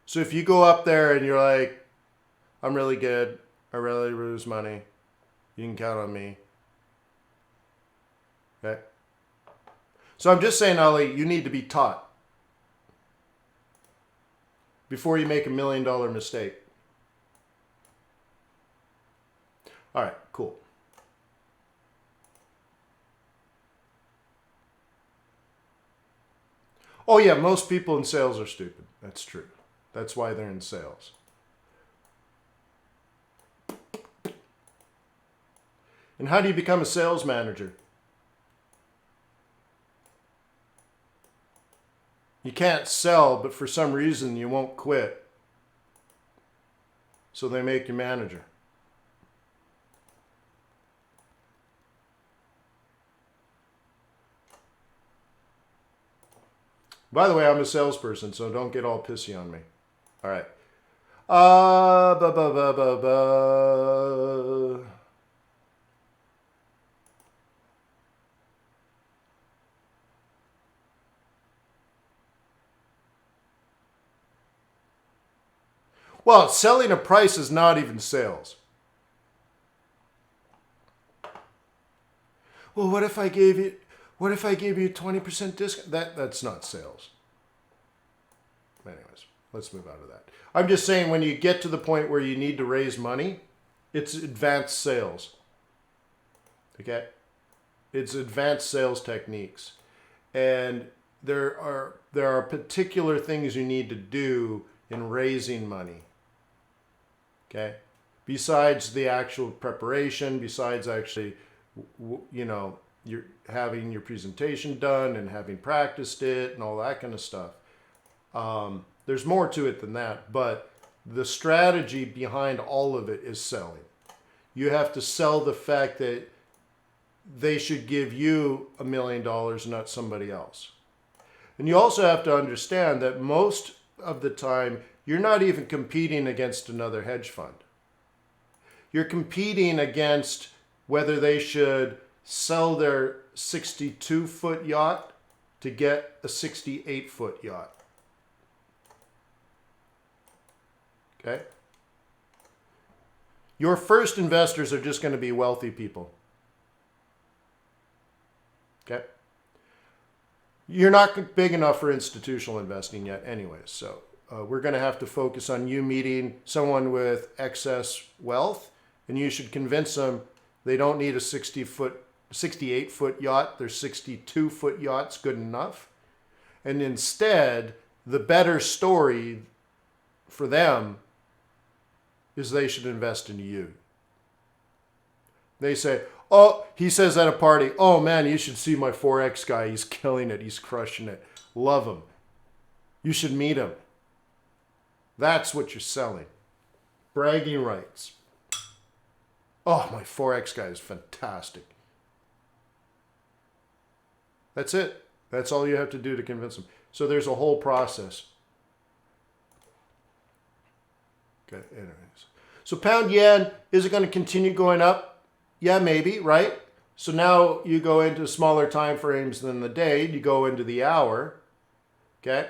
So if you go up there and you're like, I'm really good, I rarely lose money, you can count on me. Okay? So I'm just saying, Ali, you need to be taught before you make $1 million mistake. All right, cool. Oh yeah, most people in sales are stupid. That's true. That's why they're in sales. And how do you become a sales manager? You can't sell, but for some reason you won't quit. So they make you manager. By the way, I'm a salesperson, so don't get all pissy on me. All right. Well, selling a price is not even sales. Well, what if I gave you 20% discount? That's not sales. Anyways, let's move out of that. I'm just saying, when you get to the point where you need to raise money, it's advanced sales. Okay? It's advanced sales techniques. And there are particular things you need to do in raising money. Okay? Besides the actual preparation, besides actually, you're having your presentation done and having practiced it and all that kind of stuff. There's more to it than that, but the strategy behind all of it is selling. You have to sell the fact that they should give you $1 million, not somebody else. And you also have to understand that most of the time, you're not even competing against another hedge fund. You're competing against whether they should sell their 62-foot yacht to get a 68-foot yacht. Okay? Your first investors are just going to be wealthy people. Okay? You're not big enough for institutional investing yet anyways, so we're going to have to focus on you meeting someone with excess wealth, and you should convince them they don't need a 68-foot yacht. Their 62-foot yacht's good enough. And instead, the better story for them is they should invest in you. They say, oh, he says at a party, oh man, you should see my Forex guy. He's killing it. He's crushing it. Love him. You should meet him. That's what you're selling. Bragging rights. Oh, my Forex guy is fantastic. That's it. That's all you have to do to convince them. So there's a whole process. Okay, anyways. So pound yen, is it going to continue going up? Yeah, maybe, right? So now you go into smaller time frames than the day. You go into the hour. Okay?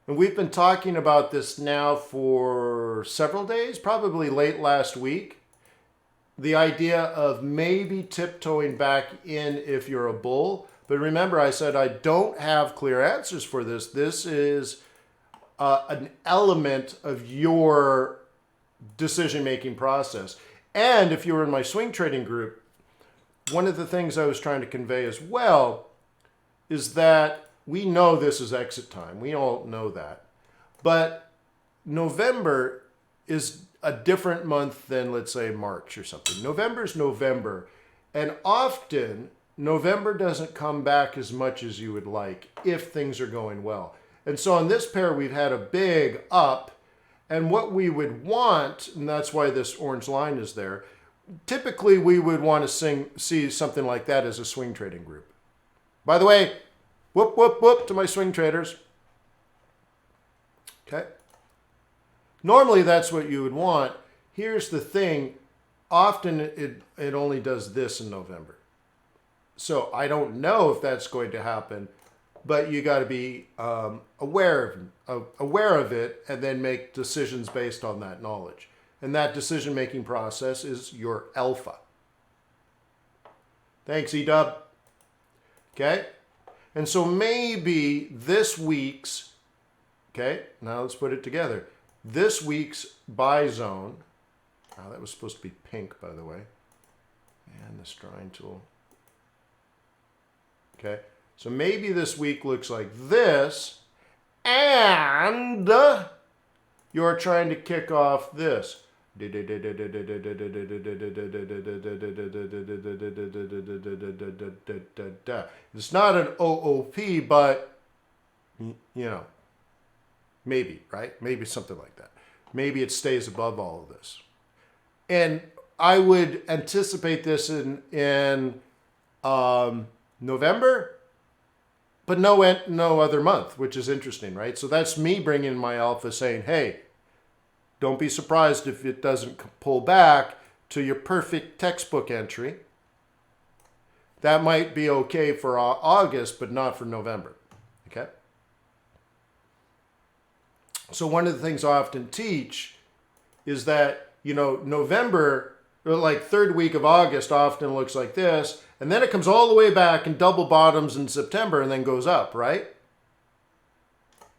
And we've been talking about this now for several days, probably late last week. The idea of maybe tiptoeing back in if you're a bull. But remember, I said I don't have clear answers for this. This is an element of your decision-making process. And if you were in my swing trading group, one of the things I was trying to convey as well is that we know this is exit time. We all know that. But November is a different month than, let's say, March or something. November's November. And often, November doesn't come back as much as you would like if things are going well. And so on this pair, we've had a big up. And what we would want, and that's why this orange line is there, typically we would want to see something like that as a swing trading group. By the way, whoop, whoop, whoop to my swing traders. Okay. Normally that's what you would want. Here's the thing. Often it only does this in November. So I don't know if that's going to happen, but you got to be aware of it and then make decisions based on that knowledge. And that decision-making process is your alpha. Thanks, E-Dub. Okay? And so maybe this week's, okay, now let's put it together. This week's buy zone, now that was supposed to be pink, by the way, and the drawing tool. Okay, so maybe this week looks like this, and you're trying to kick off this. It's not an OOP, but, you know, maybe, right? Maybe something like that. Maybe it stays above all of this. And I would anticipate this in November, but no other month, which is interesting, right? So that's me bringing my alpha saying, hey, don't be surprised if it doesn't pull back to your perfect textbook entry. That might be okay for August, but not for November, okay? So one of the things I often teach is that, you know, November, or like third week of August often looks like this, and then it comes all the way back and double bottoms in September and then goes up, right?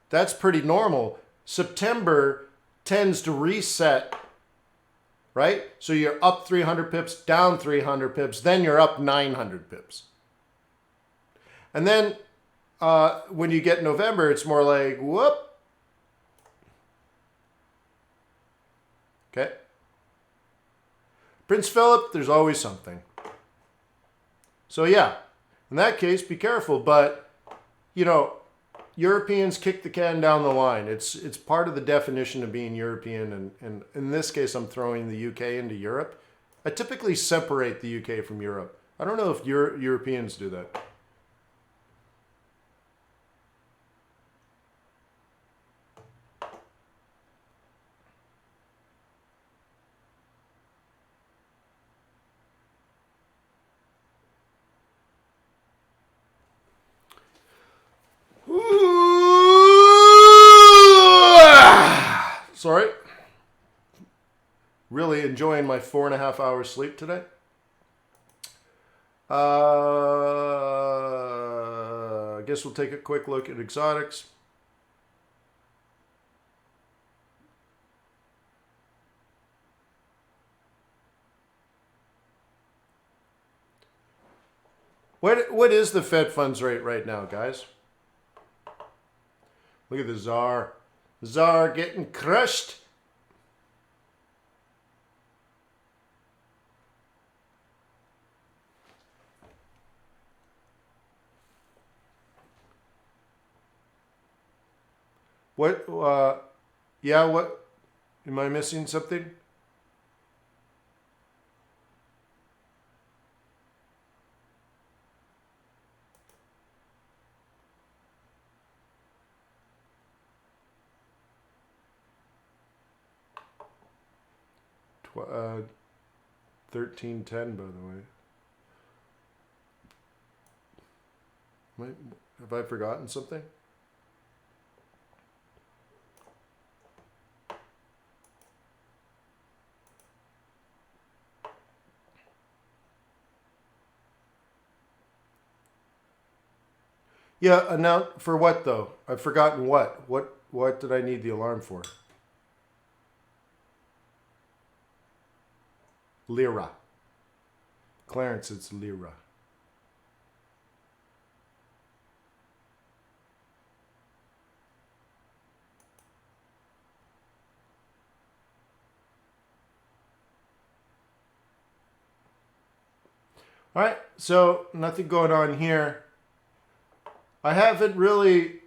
That's pretty normal. September tends to reset, right? So you're up 300 pips, down 300 pips, then you're up 900 pips. And then when you get November, it's more like, whoop. Okay. Prince Philip, there's always something. So yeah, in that case, be careful. But, you know, Europeans kick the can down the line. It's part of the definition of being European. And in this case, I'm throwing the UK into Europe. I typically separate the UK from Europe. I don't know if Europeans do that. Sorry. Really enjoying my 4.5 hours sleep today. I guess we'll take a quick look at exotics. What is the Fed funds rate right now, guys? Look at the czar. The czar getting crushed. What? Yeah. What? Am I missing something? Tw- uh, 1310, by the way. Have I forgotten something? Yeah, now for what though? I've forgotten what. What did I need the alarm for? Lira. Clarence, it's lira. All right, so nothing going on here. I haven't really.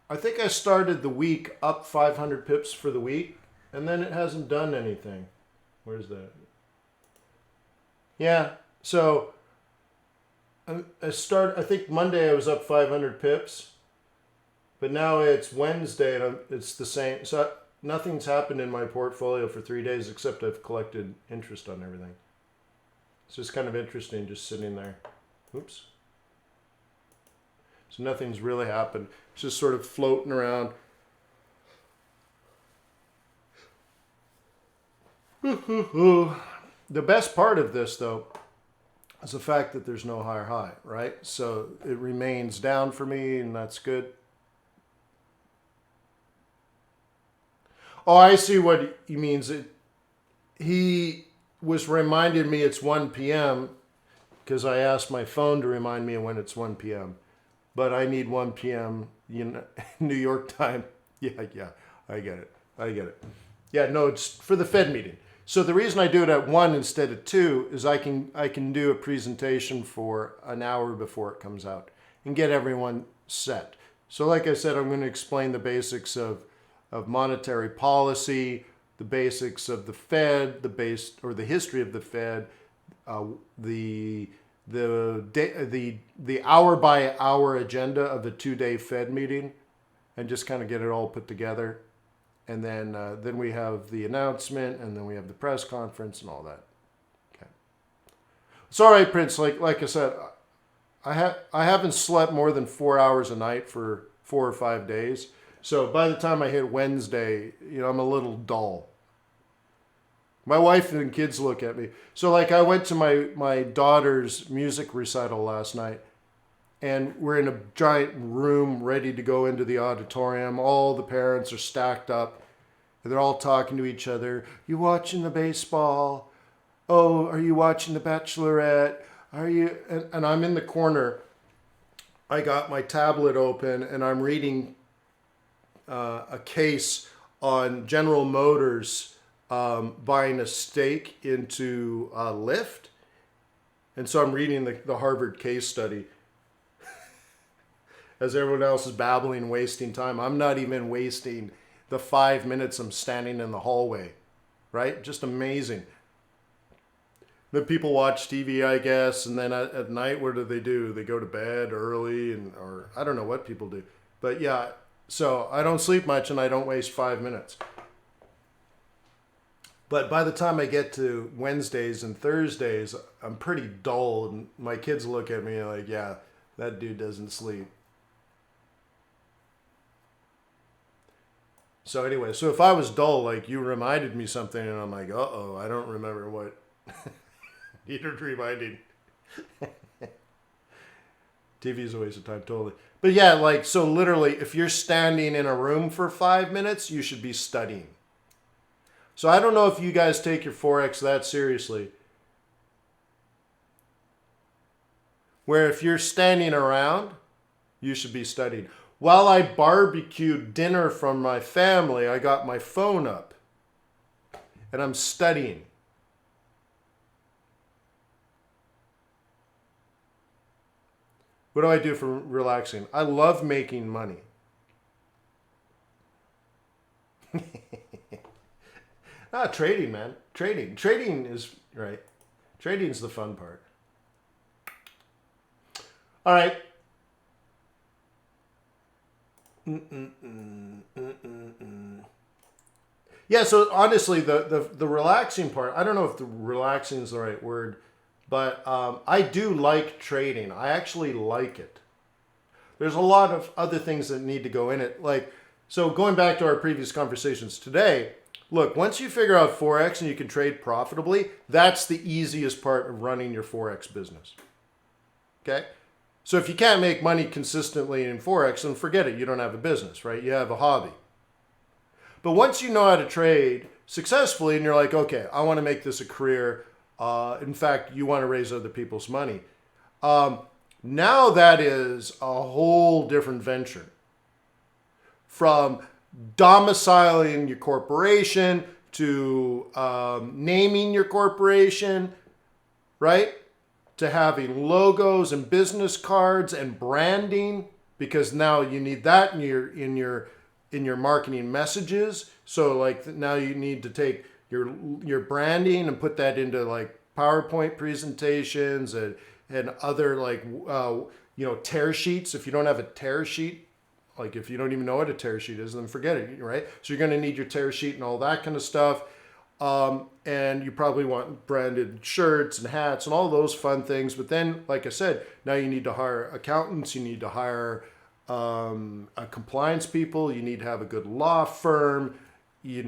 I think I started the week up 500 pips for the week, and then it hasn't done anything. Where's that? Yeah, so I think Monday I was up 500 pips, but now it's Wednesday and it's the same. So nothing's happened in my portfolio for 3 days except I've collected interest on everything. It's just kind of interesting just sitting there. Oops. So nothing's really happened. It's just sort of floating around. The best part of this, though, is the fact that there's no higher high, right? So it remains down for me, and that's good. Oh, I see what he means. He was reminding me it's 1 p.m. because I asked my phone to remind me when it's 1 p.m. But I need 1 p.m. New York time. Yeah, I get it. Yeah, no, it's for the Fed meeting. So the reason I do it at 1 instead of 2 is I can do a presentation for an hour before it comes out and get everyone set. So like I said, I'm going to explain the basics of monetary policy, the basics of the Fed, the history of the Fed, the hour by hour agenda of a 2-day Fed meeting, and just kind of get it all put together. And then we have the announcement, and then we have the press conference and all that. Okay. It's all right, Prince. Like I said, I haven't slept more than 4 hours a night for 4 or 5 days. So by the time I hit Wednesday, I'm a little dull. My wife and kids look at me. So like I went to my daughter's music recital last night, and we're in a giant room ready to go into the auditorium. All the parents are stacked up, and they're all talking to each other. You watching the baseball? Oh, are you watching The Bachelorette? Are you? And I'm in the corner. I got my tablet open, and I'm reading a case on General Motors buying a stake into Lyft. And so I'm reading the Harvard case study as everyone else is babbling, wasting time. I'm not even wasting the 5 minutes I'm standing in the hallway, right? Just amazing. Then people watch TV, I guess, and then at night, what do? They go to bed early, or I don't know what people do. But yeah, so I don't sleep much and I don't waste 5 minutes. But by the time I get to Wednesdays and Thursdays, I'm pretty dull, and my kids look at me like, yeah, that dude doesn't sleep. So anyway, so if I was dull, like you reminded me something, and I'm like, uh-oh, I don't remember what needed reminding. TV is a waste of time, totally. But yeah, like, so literally, if you're standing in a room for 5 minutes, you should be studying. So I don't know if you guys take your Forex that seriously. Where if you're standing around, you should be studying. While I barbecued dinner from my family, I got my phone up and I'm studying. What do I do for relaxing? I love making money. Trading, man. Trading. Trading is, right. Trading's the fun part. All right. Yeah, so honestly, the relaxing part, I don't know if the relaxing is the right word, but I do like trading. I actually like it. There's a lot of other things that need to go in it. Like, so going back to our previous conversations today, look, once you figure out Forex and you can trade profitably, that's the easiest part of running your Forex business. Okay? So if you can't make money consistently in Forex, then forget it. You don't have a business, right? You have a hobby. But once you know how to trade successfully and you're like, okay, I want to make this a career. In fact, you want to raise other people's money. Now that is a whole different venture. From domiciling your corporation to naming your corporation, right? To having logos and business cards and branding, because now you need that in your marketing messages. So like now you need to take your branding and put that into like PowerPoint presentations and other like tear sheets. If you don't have a tear sheet, like if you don't even know what a tear sheet is, then forget it, right? So you're going to need your tear sheet and all that kind of stuff. And you probably want branded shirts and hats and all those fun things. But then, like I said, now you need to hire accountants. You need to hire compliance people. You need to have a good law firm. You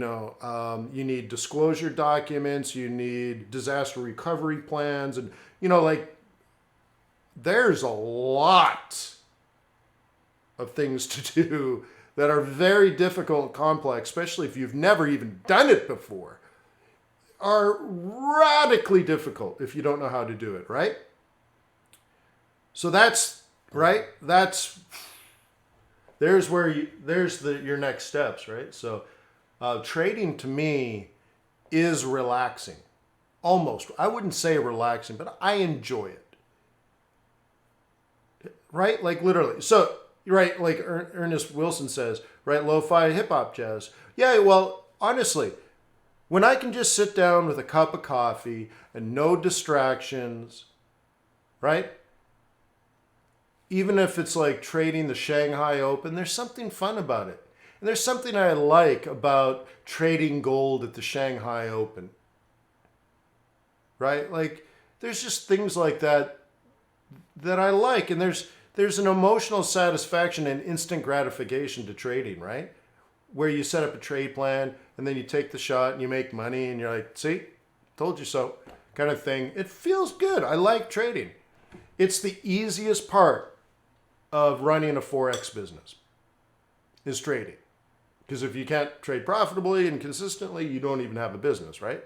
need disclosure documents. You need disaster recovery plans. And, there's a lot of things to do that are very difficult and complex, especially if you've never even done it before, are radically difficult if you don't know how to do it, right? So that's, right? There's your next steps, right? So trading to me is relaxing. Almost. I wouldn't say relaxing, but I enjoy it. Right? Like literally. So, right, like Ernest Wilson says, right? Lo-fi hip-hop jazz. Yeah, well, honestly, when I can just sit down with a cup of coffee and no distractions, right? Even if it's like trading the Shanghai Open, there's something fun about it. And there's something I like about trading gold at the Shanghai Open. Right? Like, there's just things like that I like. And there's an emotional satisfaction and instant gratification to trading, right? Where you set up a trade plan and then you take the shot and you make money and you're like, see, told you so, kind of thing. It feels good. I like trading. It's the easiest part of running a Forex business is trading. Because if you can't trade profitably and consistently, you don't even have a business, right?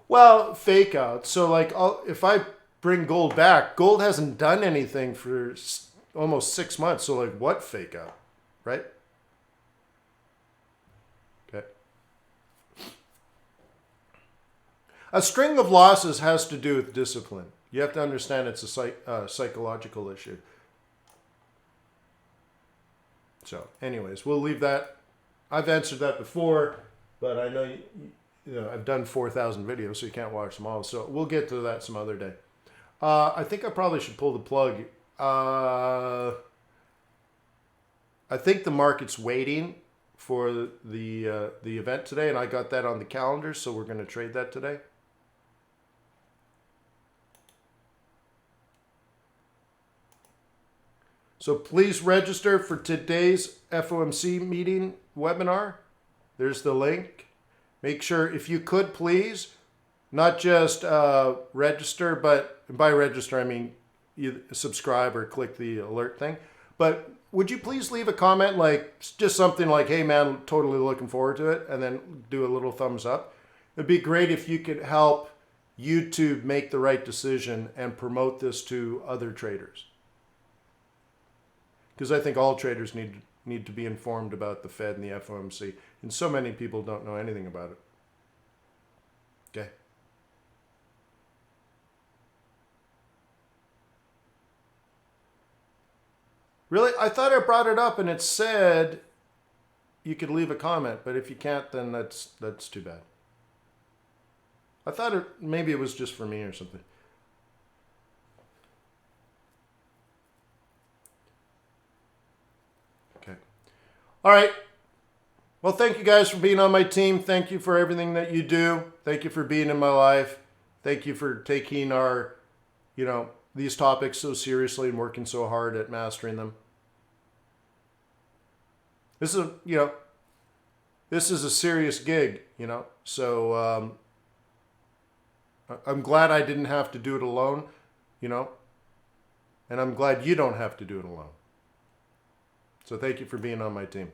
Well, fake out. So like if I bring gold back, gold hasn't done anything for almost 6 months. So like what fake out, right? Okay. A string of losses has to do with discipline. You have to understand it's a psychological issue. So anyways, we'll leave that. I've answered that before, but I know I've done 4,000 videos, so you can't watch them all. So we'll get to that some other day. I think I probably should pull the plug. I think the market's waiting for the event today, and I got that on the calendar, so we're going to trade that today. So please register for today's FOMC meeting webinar. There's the link. Make sure, if you could, please, not just register, but by register, I mean you subscribe or click the alert thing. But would you please leave a comment, like just something like, hey man, totally looking forward to it, and then do a little thumbs up. It'd be great if you could help you to make the right decision and promote this to other traders. Because I think all traders need to be informed about the Fed and the FOMC. And so many people don't know anything about it. Okay. Really? I thought I brought it up and it said you could leave a comment, but if you can't, then that's too bad. I thought maybe it was just for me or something. Okay. All right. Well, thank you guys for being on my team. Thank you for everything that you do. Thank you for being in my life. Thank you for taking our, these topics so seriously and working so hard at mastering them. This is a serious gig, so I'm glad I didn't have to do it alone, and I'm glad you don't have to do it alone. So thank you for being on my team.